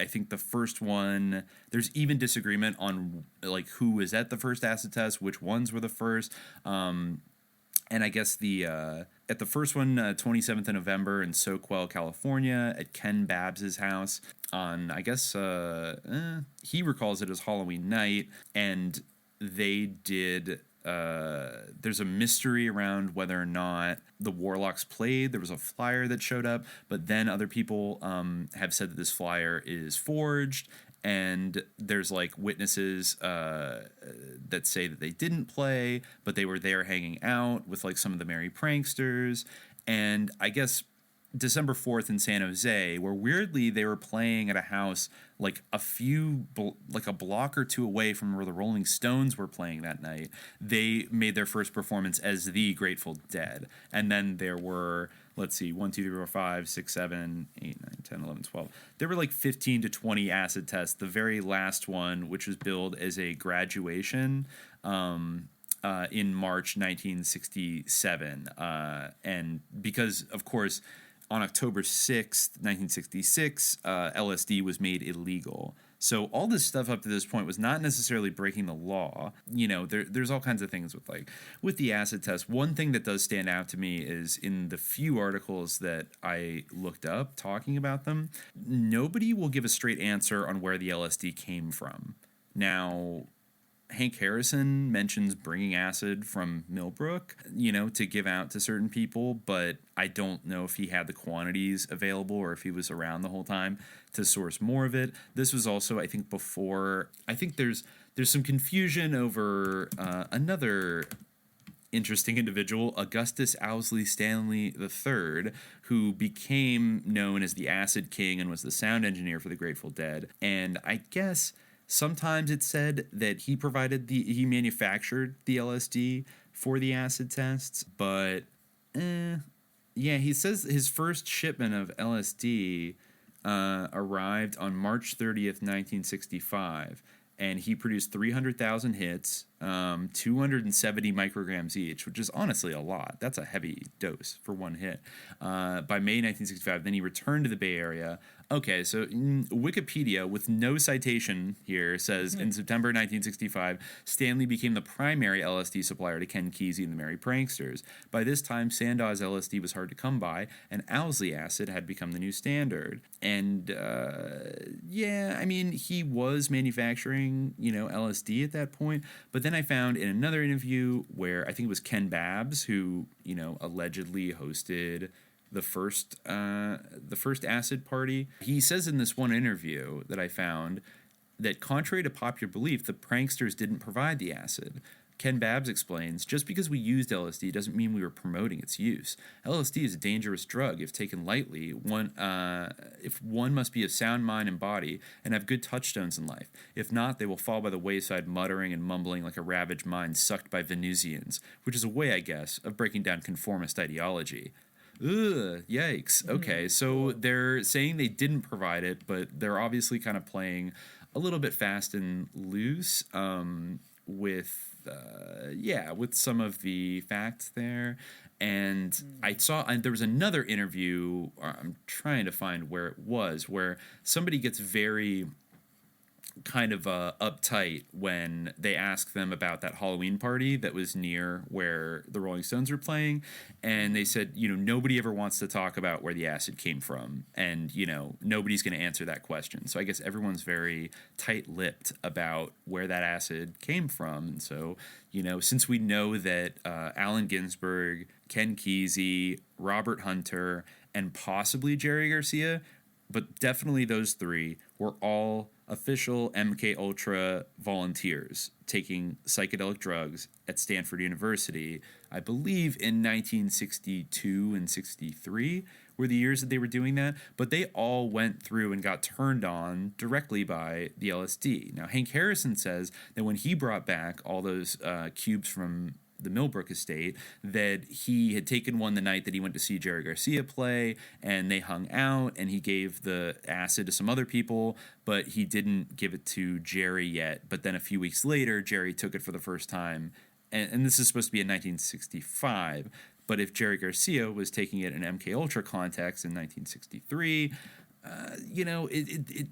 think the first one, there's even disagreement on like who was at the first acid test, which ones were the first. And I guess at the first one, 27th of November in Soquel, California, at Ken Babbs's house on, I guess, he recalls it as Halloween night, and they did... there's a mystery around whether or not the Warlocks played. There was a flyer that showed up, but then other people have said that this flyer is forged, and there's like witnesses that say that they didn't play, but they were there hanging out with like some of the merry pranksters. And I guess December 4th in San Jose, where weirdly they were playing at a house like a block or two away from where the Rolling Stones were playing that night. They made their first performance as the Grateful Dead. And then there were, let's see, 1, 2, 3, 4, 5, 6, 7, 8, 9, 10, 11, 12. There were like 15 to 20 acid tests. The very last one, which was billed as a graduation, in March 1967. And because, of course, on October 6th, 1966, LSD was made illegal. So all this stuff up to this point was not necessarily breaking the law. There's all kinds of things with the acid test. One thing that does stand out to me is in the few articles that I looked up talking about them, nobody will give a straight answer on where the LSD came from. Now, Hank Harrison mentions bringing acid from Millbrook, to give out to certain people, but I don't know if he had the quantities available or if he was around the whole time to source more of it. This was also, I think, before. I think there's some confusion over another interesting individual, Augustus Owsley Stanley III, who became known as the Acid King and was the sound engineer for the Grateful Dead. And I guess sometimes it's said that he manufactured the LSD for the acid tests, but he says his first shipment of LSD arrived on March 30th, 1965, and he produced 300,000 hits, 270 micrograms each, which is honestly a lot. That's a heavy dose for one hit. By May 1965, then he returned to the Bay Area, Okay, so Wikipedia, with no citation here, says in September 1965, Stanley became the primary LSD supplier to Ken Kesey and the Merry Pranksters. By this time, Sandow's LSD was hard to come by, and Owsley acid had become the new standard. And, yeah, I mean, he was manufacturing, LSD at that point. But then I found in another interview where I think it was Ken Babbs, who, allegedly hosted the first acid party. He says in this one interview that I found that contrary to popular belief, the pranksters didn't provide the acid. Ken Babbs explains, just because we used LSD doesn't mean we were promoting its use. LSD is a dangerous drug if taken lightly. If one must be of sound mind and body and have good touchstones in life. If not, they will fall by the wayside muttering and mumbling like a ravaged mind sucked by Venusians, which is a way, I guess, of breaking down conformist ideology. Ugh, yikes. Okay, so they're saying they didn't provide it, but they're obviously kind of playing a little bit fast and loose with some of the facts there. And I saw, and there was another interview, I'm trying to find where it was, where somebody gets very kind of uptight when they ask them about that Halloween party that was near where the Rolling Stones were playing, and they said, nobody ever wants to talk about where the acid came from, and nobody's going to answer that question. So I guess everyone's very tight-lipped about where that acid came from. And so since we know that Allen Ginsberg, Ken Kesey, Robert Hunter, and possibly Jerry Garcia, but definitely those three, were all official MK Ultra volunteers taking psychedelic drugs at Stanford University, I believe in 1962 and 63 were the years that they were doing that, but they all went through and got turned on directly by the LSD. Now, Hank Harrison says that when he brought back all those cubes from the Millbrook estate, that he had taken one the night that he went to see Jerry Garcia play, and they hung out, and he gave the acid to some other people, but he didn't give it to Jerry yet. But then a few weeks later, Jerry took it for the first time, and this is supposed to be in 1965, but if Jerry Garcia was taking it in MK Ultra context in 1963,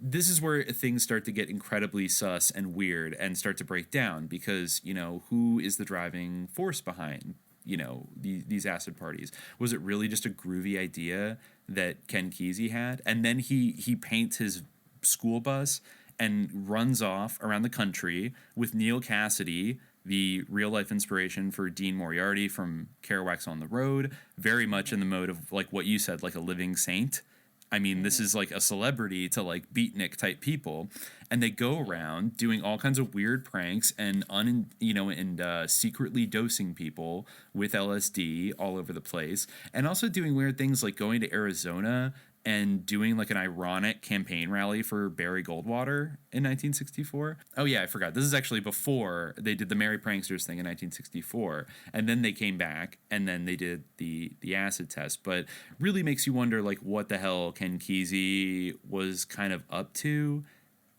this is where things start to get incredibly sus and weird and start to break down, because, who is the driving force behind, these acid parties? Was it really just a groovy idea that Ken Kesey had? And then he paints his school bus and runs off around the country with Neil Cassidy, the real-life inspiration for Dean Moriarty from Kerouac's On the Road, very much in the mode of, like what you said, like a living saint. I mean, this is like a celebrity to like beatnik type people, and they go around doing all kinds of weird pranks and secretly dosing people with LSD all over the place, and also doing weird things like going to Arizona and doing like an ironic campaign rally for Barry Goldwater in 1964. Oh yeah, I forgot. This is actually before they did the Merry Pranksters thing in 1964, and then they came back and then they did the acid test. But really makes you wonder, like, what the hell Ken Kesey was kind of up to.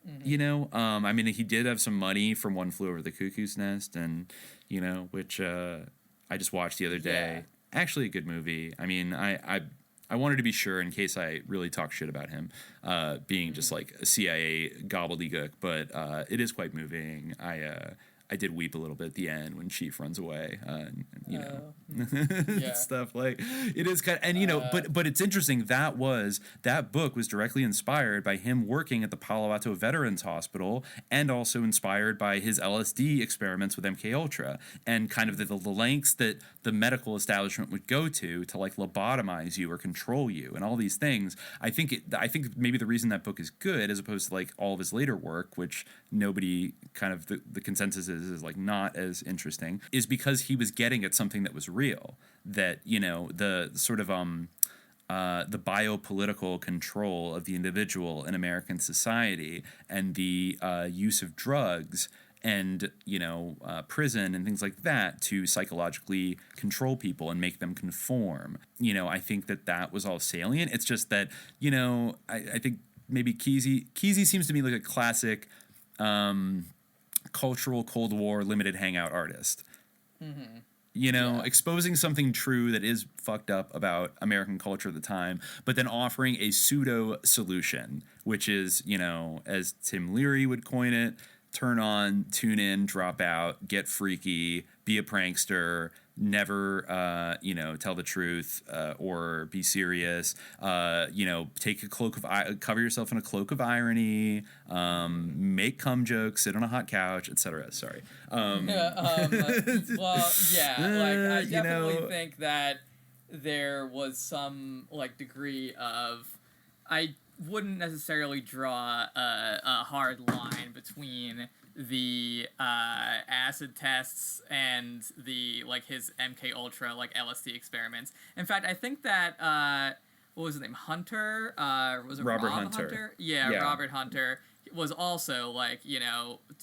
I mean, he did have some money from One Flew Over the Cuckoo's Nest, and which I just watched the other day. Actually, a good movie. I mean, I wanted to be sure in case I really talk shit about him being just like a CIA gobbledygook, but it is quite moving. I did weep a little bit at the end when Chief runs away, stuff like it is kind of, and but it's interesting that book was directly inspired by him working at the Palo Alto Veterans Hospital, and also inspired by his LSD experiments with MK Ultra, and kind of the lengths that the medical establishment would go to like lobotomize you or control you and all these things. I think maybe the reason that book is good as opposed to like all of his later work, which nobody kind of the consensus is like not as interesting, is because he was getting at something that was real, that the sort of the biopolitical control of the individual in American society, and the use of drugs and prison and things like that to psychologically control people and make them conform. I think that was all salient. It's just that I think maybe Kesey seems to me like a classic cultural Cold War limited hangout artist. exposing something true that is fucked up about American culture at the time, but then offering a pseudo solution, which is, as Tim Leary would coin it, turn on, tune in, drop out, get freaky, be a prankster, never, tell the truth or be serious. Take cover yourself in a cloak of irony, make cum jokes, sit on a hot couch, etc. Sorry. I definitely think that there was some degree of, I wouldn't necessarily draw a hard line between the acid tests and the his MK Ultra LSD experiments. In fact, I think that what was his name, Hunter? Was it Robert Rob Hunter? Yeah, Robert Hunter was also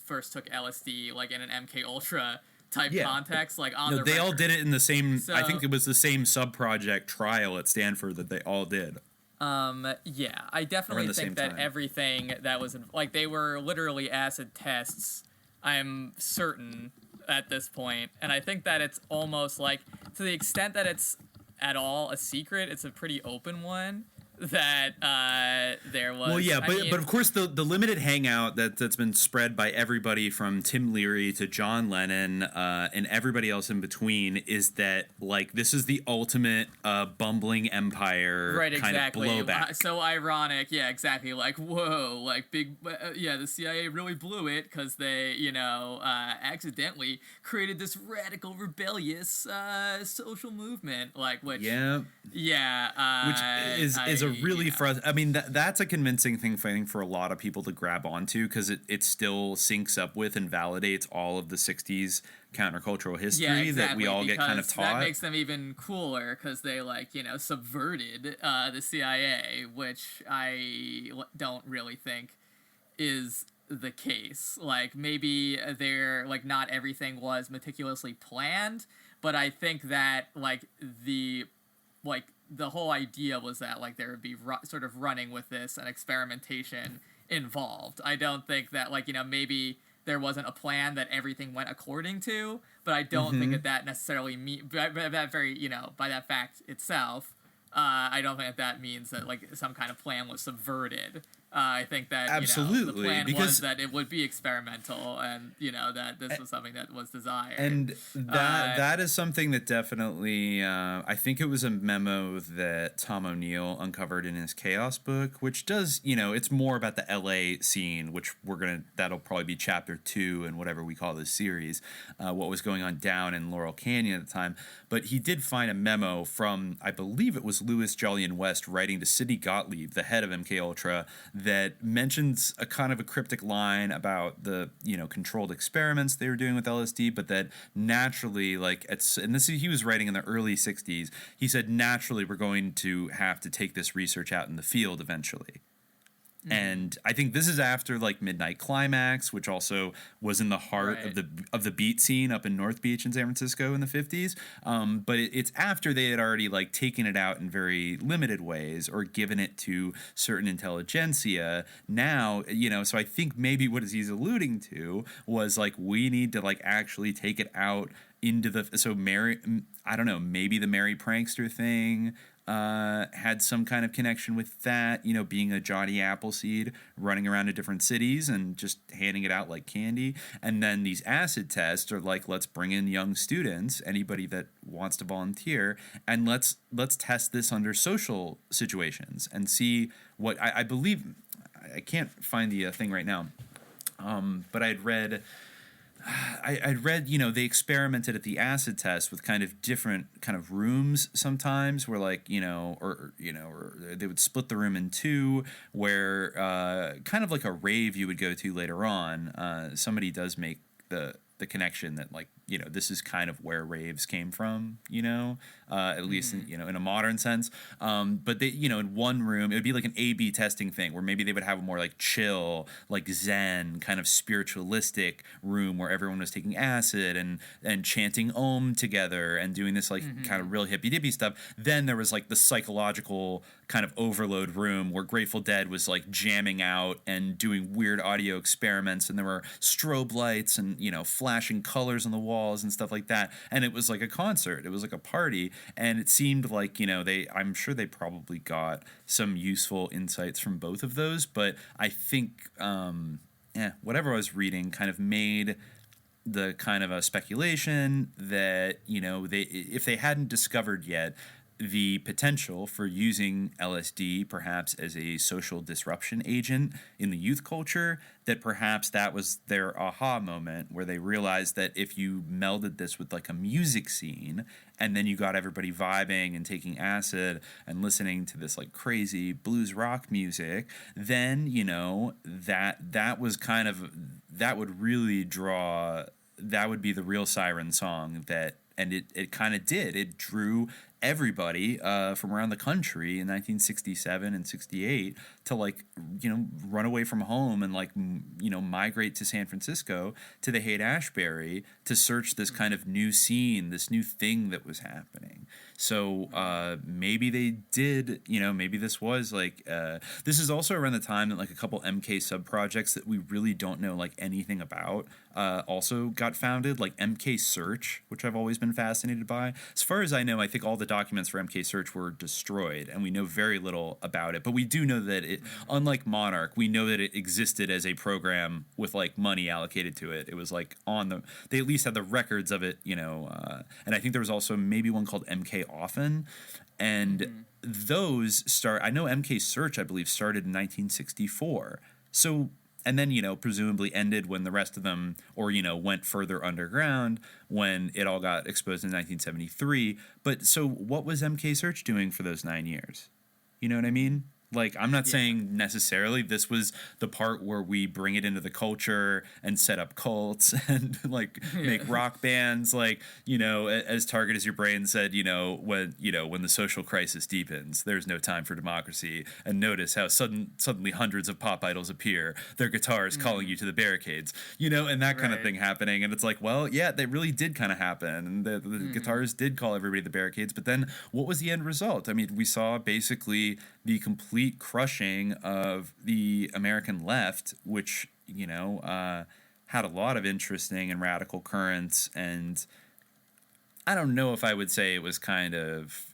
first took LSD in an MK Ultra type context, on the they record. all did it in the same. I think it was the same sub-project trial at Stanford that they all did. I definitely think that time. Everything that was they were literally acid tests, I'm certain at this point, and I think that it's almost to the extent that it's at all a secret, it's a pretty open one. That there was. Well, yeah, but of course the limited hangout that's been spread by everybody from Tim Leary to John Lennon and everybody else in between is that this is the ultimate bumbling empire kind of blowback. So ironic, yeah, exactly. Whoa, big, the CIA really blew it because they accidentally created this radical rebellious social movement which is a really I mean that's a convincing thing for a lot of people to grab onto because it still syncs up with and validates all of the 60s countercultural history that we all get kind of taught. That makes them even cooler because they subverted the CIA, which I don't really think is the case. Maybe they're not everything was meticulously planned, but I think that the whole idea was that there would be sort of running with this and experimentation involved. I don't think that maybe there wasn't a plan that everything went according to, but I don't think that necessarily by that fact itself, I don't think that means that some kind of plan was subverted. I think that absolutely the plan was that it would be experimental, and that this was something that was desired. And that is something that definitely I think it was a memo that Tom O'Neill uncovered in his Chaos book, which does it's more about the LA scene, which that'll probably be chapter 2 in whatever we call this series, what was going on down in Laurel Canyon at the time. But he did find a memo from, I believe it was Louis Jolyon West writing to Sidney Gottlieb, the head of MK Ultra, that mentions a kind of a cryptic line about the controlled experiments they were doing with LSD, but that naturally he was writing in the early 60s. He said naturally we're going to have to take this research out in the field eventually. And I think this is after Midnight Climax, which also was in the heart of the beat scene up in North Beach in San Francisco in the 50s. But it's after they had already taken it out in very limited ways or given it to certain intelligentsia. Now, so I think maybe what he's alluding to was we need to actually take it out into maybe the Merry Prankster thing had some kind of connection with that, being a Johnny Appleseed running around to different cities and just handing it out like candy. And then these acid tests are let's bring in young students, anybody that wants to volunteer, and let's test this under social situations and see what I believe. I can't find the thing right now, but I'd read, they experimented at the acid test with kind of different kind of rooms sometimes where or they would split the room in two where kind of like a rave you would go to later on. Somebody does make the connection that this is kind of where raves came from, at least in a modern sense. But they, in one room, it would be an A/B testing thing where maybe they would have a more chill, Zen kind of spiritualistic room where everyone was taking acid and chanting Om together and doing this kind of real hippy dippy stuff. Then there was the psychological kind of overload room where Grateful Dead was jamming out and doing weird audio experiments, and there were strobe lights and flashing colors on the walls and stuff like that. And it was like a concert. It was like a party. And it seemed like, I'm sure they probably got some useful insights from both of those. But I think, whatever I was reading kind of made the kind of a speculation that, if they hadn't discovered yet the potential for using LSD perhaps as a social disruption agent in the youth culture, that perhaps that was their aha moment where they realized that if you melded this with like a music scene and then you got everybody vibing and taking acid and listening to this like crazy blues rock music, then, that was kind of, that would really draw, that would be the real siren song and it kind of did. It drew everybody from around the country in 1967 and 68 to run away from home and migrate to San Francisco to the Haight-Ashbury to search this kind of new scene, this new thing that was happening. So maybe they did, maybe this was this is also around the time that a couple MK sub-projects that we really don't know anything about also got founded, like MK Search, which I've always been fascinated by. As far as I know, I think all the documents for MK Search were destroyed, and we know very little about it. But we do know that it, unlike Monarch, we know that it existed as a program with money allocated to it. It was they at least had the records of it, and I think there was also maybe one called MK Often, and those I know MK Search, I believe, started in 1964. So. And then, presumably ended when the rest of them, or, went further underground when it all got exposed in 1973. But so what was MK Search doing for those 9 years? You know what I mean? I'm not saying necessarily this was the part where we bring it into the culture and set up cults and make rock bands, as Target As Your Brain said, when the social crisis deepens, there's no time for democracy. And notice how suddenly hundreds of pop idols appear, their guitars calling you to the barricades, and that kind of thing happening. And it's they really did kind of happen. And the guitars did call everybody to the barricades. But then what was the end result? I mean, we saw basically the complete crushing of the American left, which, had a lot of interesting and radical currents. And I don't know if I would say it was kind of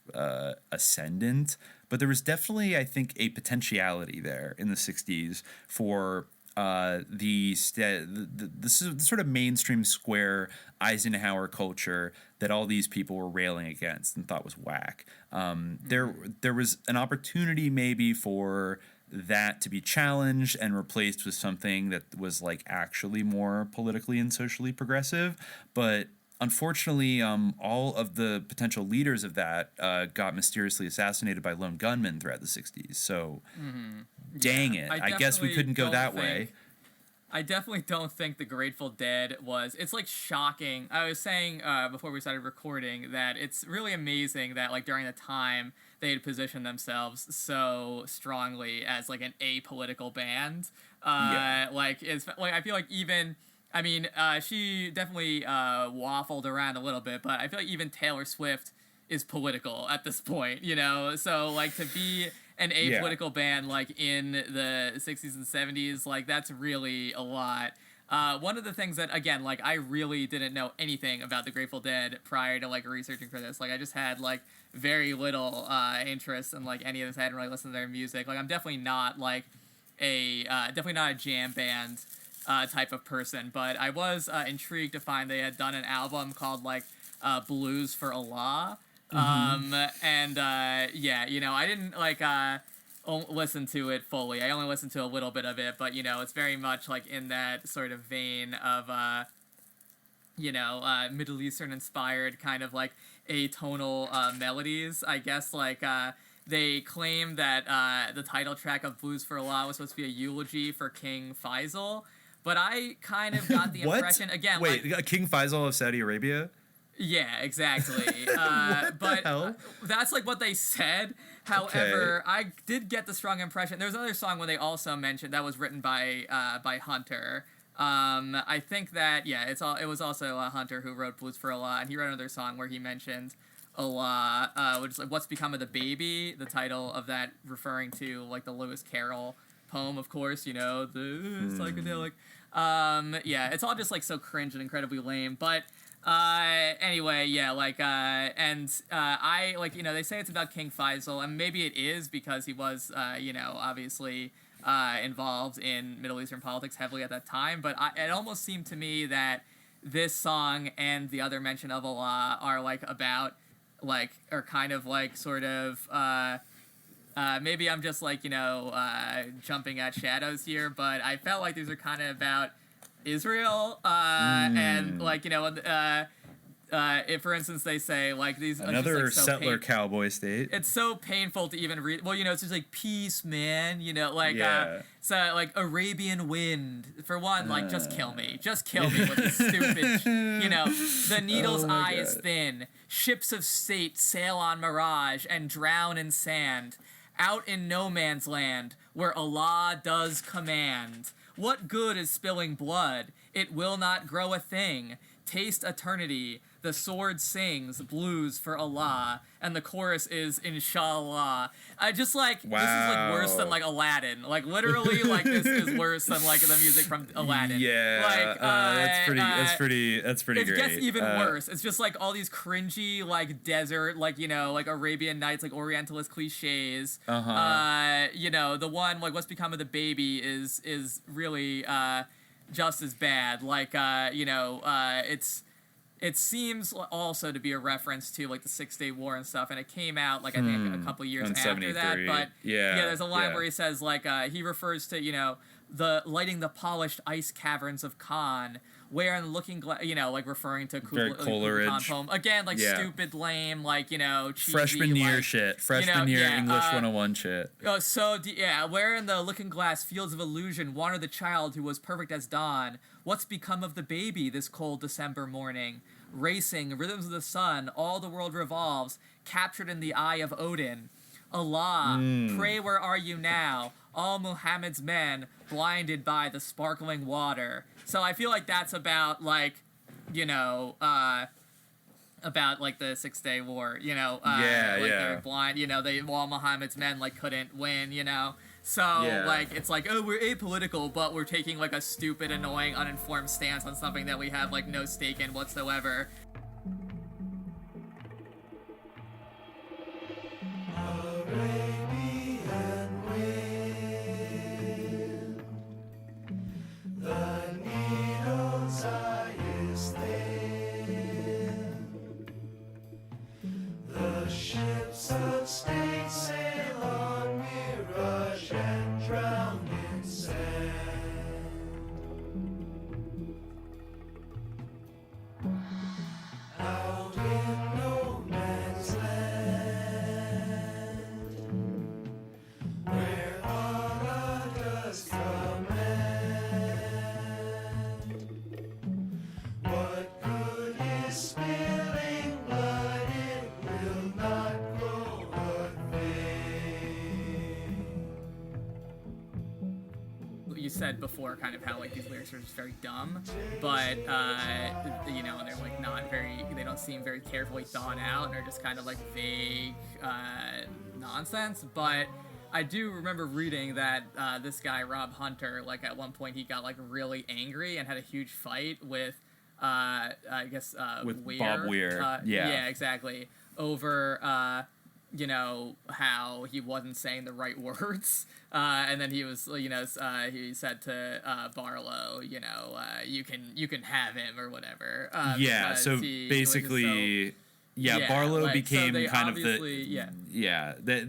ascendant, but there was definitely, I think, a potentiality there in the 60s for the sort of mainstream square Eisenhower culture that all these people were railing against and thought was whack. There was an opportunity maybe for that to be challenged and replaced with something that was actually more politically and socially progressive, but unfortunately, all of the potential leaders of that got mysteriously assassinated by lone gunmen throughout the 60s. So, dang it. I guess we couldn't go that way. I definitely don't think the Grateful Dead was... It's, shocking. I was saying before we started recording that it's really amazing that, during the time, they had positioned themselves so strongly as, an apolitical band. I feel like even... I mean, she definitely waffled around a little bit, but I feel like even Taylor Swift is political at this point, So, to be an apolitical band, in the 60s and 70s, that's really a lot. One of the things that, again, I really didn't know anything about the Grateful Dead prior to, researching for this. I just had, very little interest in, any of this. I hadn't really listened to their music. I'm definitely not, definitely not a jam band type of person, but I was intrigued to find they had done an album called Blues for Allah, and I didn't listen to it fully. I only listened to a little bit of it, but it's very much in that sort of vein of Middle Eastern inspired kind of atonal melodies. I guess they claim that the title track of Blues for Allah was supposed to be a eulogy for King Faisal. But I kind of got the impression, again... Wait, King Faisal of Saudi Arabia? Yeah, exactly. But that's what they said. However, I did get the strong impression... There was another song when they also mentioned that was written by Hunter. I think that, it was also Hunter who wrote Blues for Allah, and he wrote another song where he mentioned Allah, which is What's Become of the Baby, the title of that referring to the Lewis Carroll poem, of course, the psychedelic Yeah, it's all just like so cringe and incredibly lame. But anyway, yeah, like I like, you know, they say it's about King Faisal, and maybe it is because he was you know, obviously involved in Middle Eastern politics heavily at that time. But it almost seemed to me that this song and the other mention of Allah are like about like, or kind of like sort of maybe I'm just like, you know, jumping at shadows here, but I felt like these are kind of about Israel, and like, you know, if for instance they say like these another just, like, settler cowboy state. It's so painful to even read. Well, you know, it's just like peace, man. You know, like so like Arabian wind for one. Like just kill me with this stupid. You know, the needle's eye is thin. Ships of state sail on mirage and drown in sand. Out in no man's land where Allah does command. What good is spilling blood? It will not grow a thing. Taste eternity. The sword sings blues for Allah, and the chorus is Inshallah. I just like, wow. This is like worse than like Aladdin. Like literally, like this is worse than like the music from Aladdin. Yeah, like that's pretty great. It gets even worse. It's just like all these cringy like desert, like, you know, like Arabian Nights, like Orientalist cliches. You know, the one like What's Become of the Baby is really just as bad. Like you know, it seems also to be a reference to like the 6-Day War and stuff, and it came out like I think a couple years after that. But yeah, there's a line where he says like he refers to, you know, the lighting the polished ice caverns of Khan, wherein looking you know, like referring to Coleridge Khan poem again, like stupid, lame, like, you know, cheesy, freshman year like, shit, freshman year English 101 shit. So wherein the looking glass fields of illusion wander the child who was perfect as dawn. What's become of the baby this cold December morning? Racing, rhythms of the sun, all the world revolves, captured in the eye of Odin. Allah, pray where are you now? All Muhammad's men, blinded by the sparkling water. So I feel like that's about, like, you know, about, like, the 6-Day War, you know? They're blind, you know, all Muhammad's men, like, couldn't win, you know? So, like, it's like, oh, we're apolitical, but we're taking, like, a stupid, annoying, uninformed stance on something that we have, like, no stake in whatsoever. Arabian wind, the needle's eye is thin, the ships of state sail on mirage and drown in sand. Out in no man's land, where Allah does command. What good is spilling blood? It will not grow a thing. You said before kind of how like these lyrics are just very dumb, but you know, they're like not very, they don't seem very carefully thought out, and are just kind of like vague nonsense. But I do remember reading that this guy Rob Hunter, like at one point he got like really angry and had a huge fight with I guess with Weir. Bob Weir. Yeah, exactly, over you know, how he wasn't saying the right words, and then he was, you know, he said to Barlow, you know, you can have him or whatever. So basically, Barlow like, became so kind of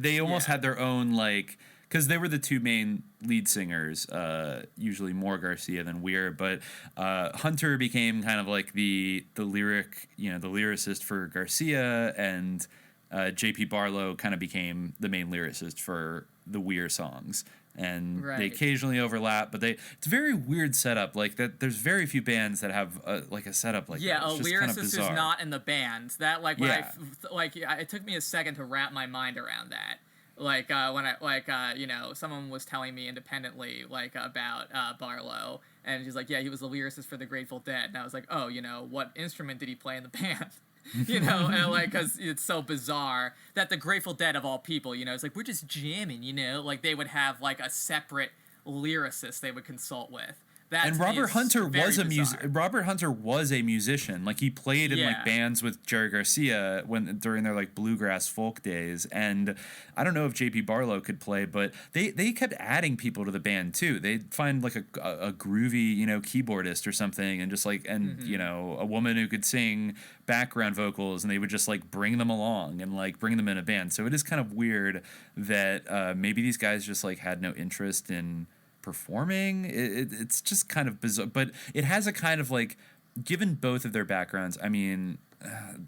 they almost had their own, like, because they were the two main lead singers, usually more Garcia than Weir, but Hunter became kind of like the lyric, you know, the lyricist for Garcia, and J.P. Barlow kind of became the main lyricist for the Weir songs, and they occasionally overlap, but it's a very weird setup. Like that, there's very few bands that have like a setup like that. Yeah, it's a lyricist who's not in the band. That like when it took me a second to wrap my mind around that. Like when I you know, someone was telling me independently like about Barlow, and she's like, yeah, he was the lyricist for the Grateful Dead, and I was like, oh, you know, what instrument did he play in the band? You know, and like, because it's so bizarre that the Grateful Dead of all people, you know, it's like, we're just jamming, you know, like they would have like a separate lyricist they would consult with And Robert Hunter was a musician. Like he played in like bands with Jerry Garcia during their like bluegrass folk days. And I don't know if J.P. Barlow could play, but they kept adding people to the band too. They'd find like a groovy, keyboardist or something, and just like a woman who could sing background vocals, and they would just like bring them along and like bring them in a band. So it is kind of weird that maybe these guys just like had no interest in performing. It's just kind of bizarre, but it has a kind of like, given both of their backgrounds, I mean,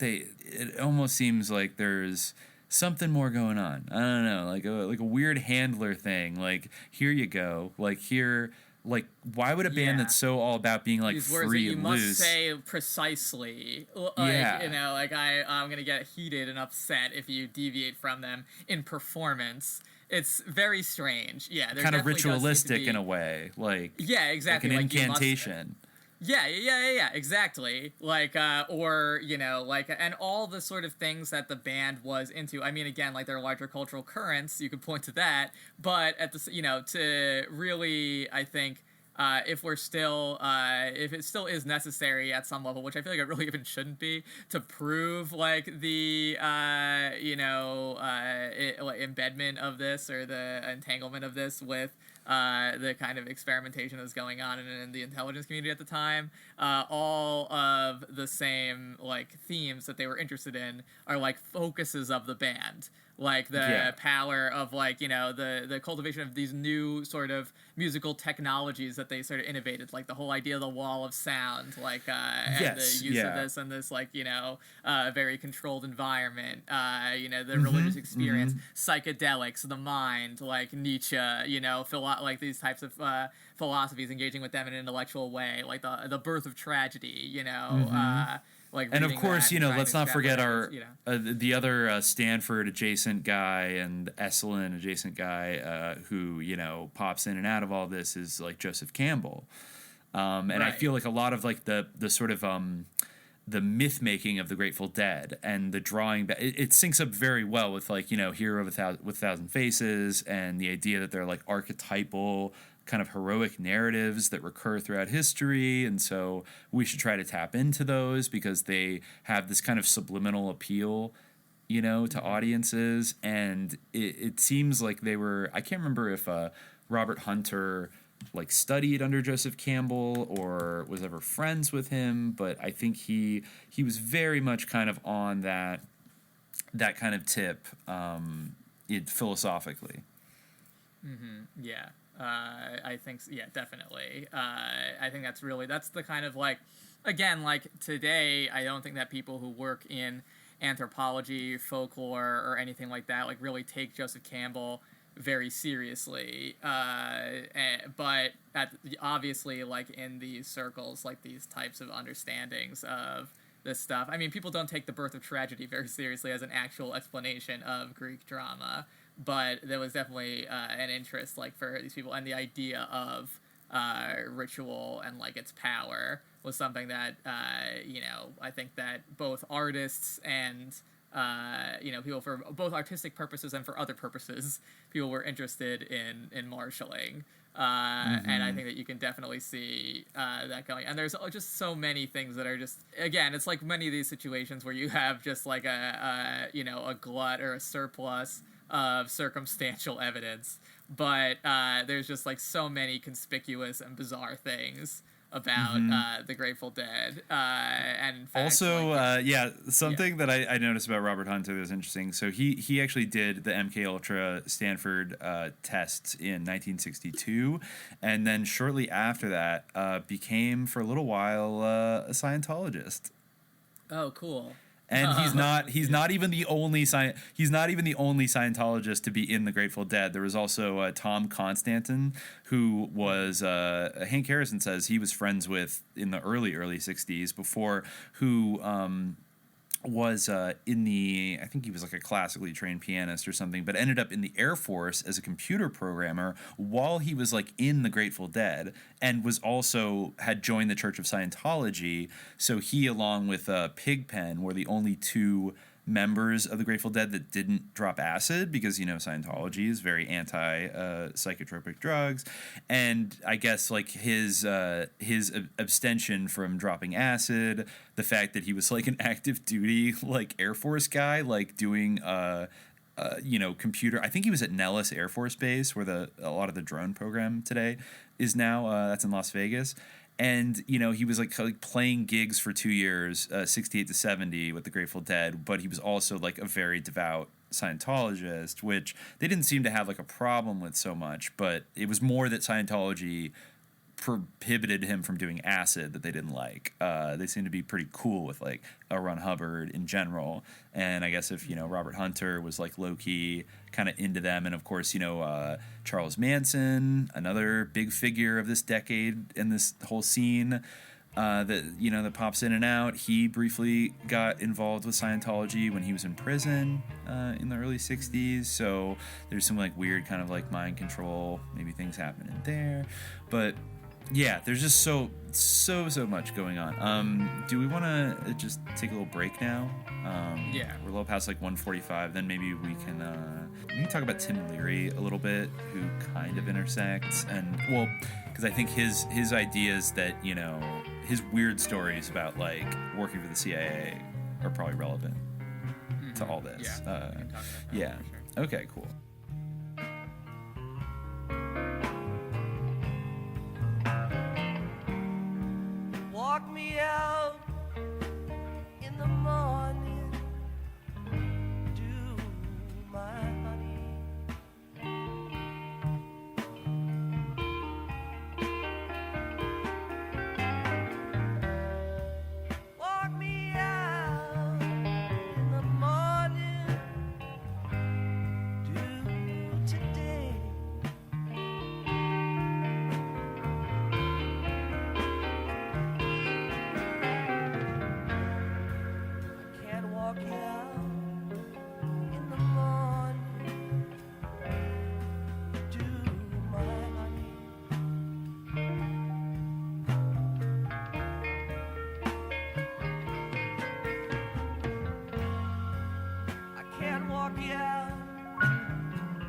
it almost seems like there's something more going on. I don't know, like a weird handler thing. Like, here you go. Like, here, like, why would a band that's so all about being like these free words that you and must loose say precisely, like, like I'm gonna get heated and upset if you deviate from them in performance. It's very strange. Yeah, kind of ritualistic in a way, like exactly, like an incantation. Yeah, exactly. Like, or, and all the sort of things that the band was into. I mean, again, like, there are larger cultural currents, you could point to that, but at the, to really, I think, if it still is necessary at some level, which I feel like it really even shouldn't be, to prove like the embedment of this or the entanglement of this with the kind of experimentation that's going on in the intelligence community at the time, all of the same like themes that they were interested in are like focuses of the band. Like the power of like, the cultivation of these new sort of musical technologies that they sort of innovated, like the whole idea of the wall of sound, like and the use of this and this like, very controlled environment, the religious experience, psychedelics, the mind, like Nietzsche, like these types of philosophies, engaging with them in an intellectual way, like the birth of tragedy, like, and of course, let's not forget our the other Stanford adjacent guy and Esalen adjacent guy who pops in and out of all this is like Joseph Campbell, and I feel like a lot of like the sort of the myth making of the Grateful Dead and the drawing it syncs up very well with like Hero with a Thousand Faces and the idea that they're like archetypal kind of heroic narratives that recur throughout history, and so we should try to tap into those because they have this kind of subliminal appeal, to audiences. And it seems like they were, I can't remember if Robert Hunter like studied under Joseph Campbell or was ever friends with him, but I think he was very much kind of on that kind of tip philosophically. Yeah. I think, definitely. I think that's the kind of like, again, like today, I don't think that people who work in anthropology, folklore, or anything like that, like really take Joseph Campbell very seriously. But obviously, like in these circles, like these types of understandings of this stuff, I mean, people don't take the birth of tragedy very seriously as an actual explanation of Greek drama. But there was definitely an interest, like, for these people, and the idea of ritual and, like, its power was something that, I think that both artists and, people for both artistic purposes and for other purposes, people were interested in marshalling. And I think that you can definitely see that going. And there's just so many things that are just, again, it's like many of these situations where you have just, like, a glut or a surplus of circumstantial evidence, but there's just like so many conspicuous and bizarre things about the Grateful Dead. And in fact, also, something that I noticed about Robert Hunter that was interesting. So he actually did the MK Ultra Stanford tests in 1962, and then shortly after that became for a little while a Scientologist. Oh, cool. And he's not even the only Scientologist to be in the Grateful Dead. There was also Tom Constantin, who was Hank Harrison says he was friends with in the early 60s before, who was in the, I think he was like a classically trained pianist or something, but ended up in the Air Force as a computer programmer while he was like in the Grateful Dead, and was also had joined the Church of Scientology. So he, along with Pigpen, were the only two members of the Grateful Dead that didn't drop acid because, Scientology is very anti psychotropic drugs. And I guess like his abstention from dropping acid, the fact that he was like an active duty like Air Force guy, like doing computer. I think he was at Nellis Air Force Base where a lot of the drone program today is now. That's in Las Vegas. And, he was like playing gigs for 2 years, 68 to 70 with the Grateful Dead, but he was also like a very devout Scientologist, which they didn't seem to have like a problem with so much, but it was more that Scientology prohibited him from doing acid that they didn't like. They seemed to be pretty cool with like L. Ron Hubbard in general. And I guess if, Robert Hunter was like low-key kind of into them. And of course, Charles Manson, another big figure of this decade in this whole scene that pops in and out. He briefly got involved with Scientology when he was in prison in the early 60s. So there's some like weird kind of like mind control, maybe things happening there. But yeah, there's just so much going on. Do we want to just take a little break now? Yeah. We're a little past like 1:45. Then maybe we can talk about Tim Leary a little bit, who kind of intersects. And, well, because I think his ideas that, his weird stories about like working for the CIA are probably relevant to all this. Yeah. Sure. Okay, cool. Walk me out in the morning, do my honey. Walk me out in the morning, do today. Walk out in the morning, do my honey. I can't walk out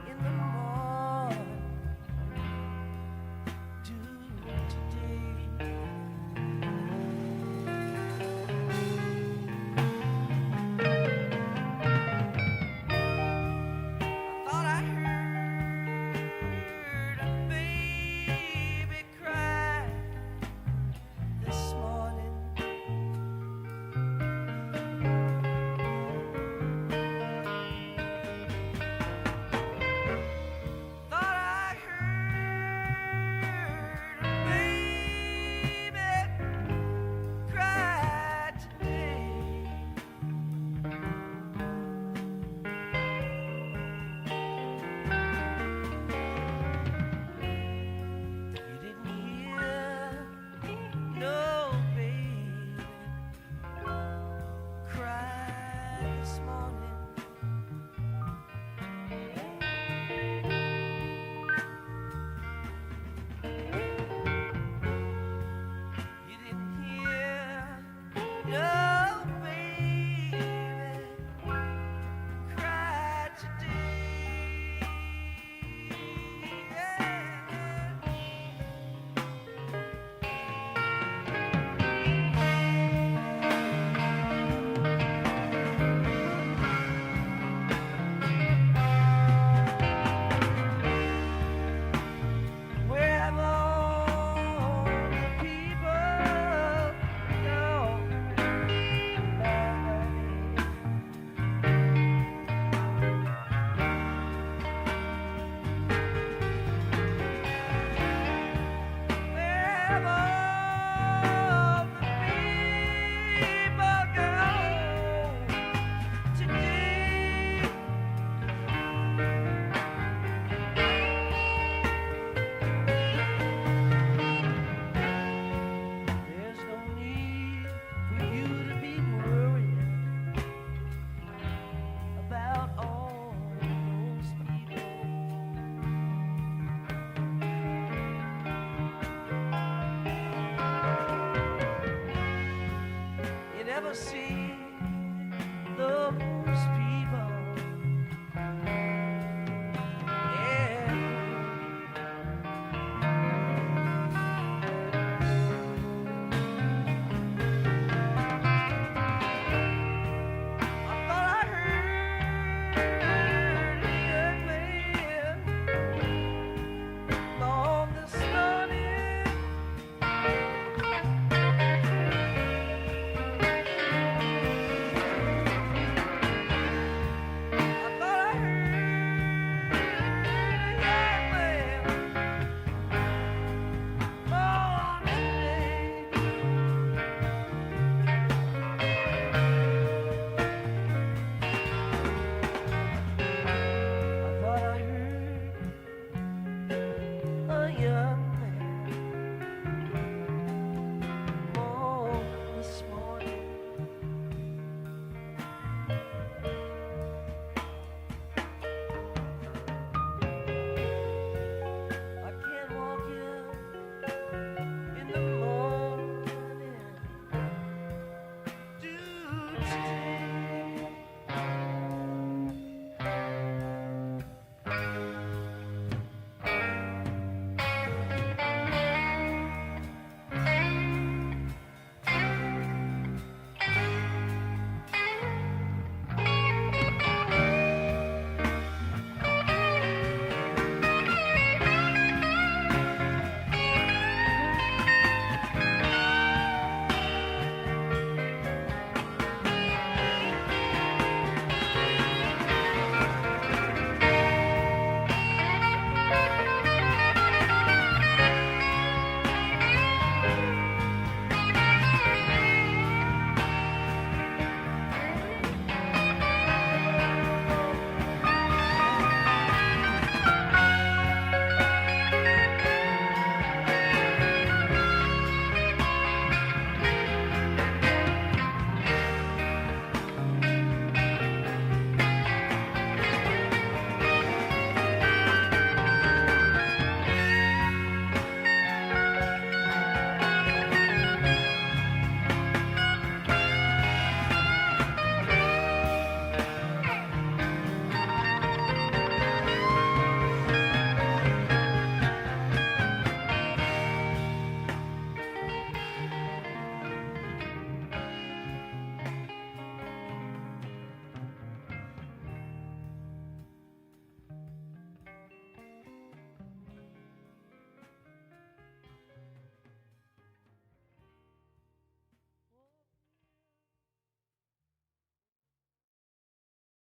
in the morning, do today. Never see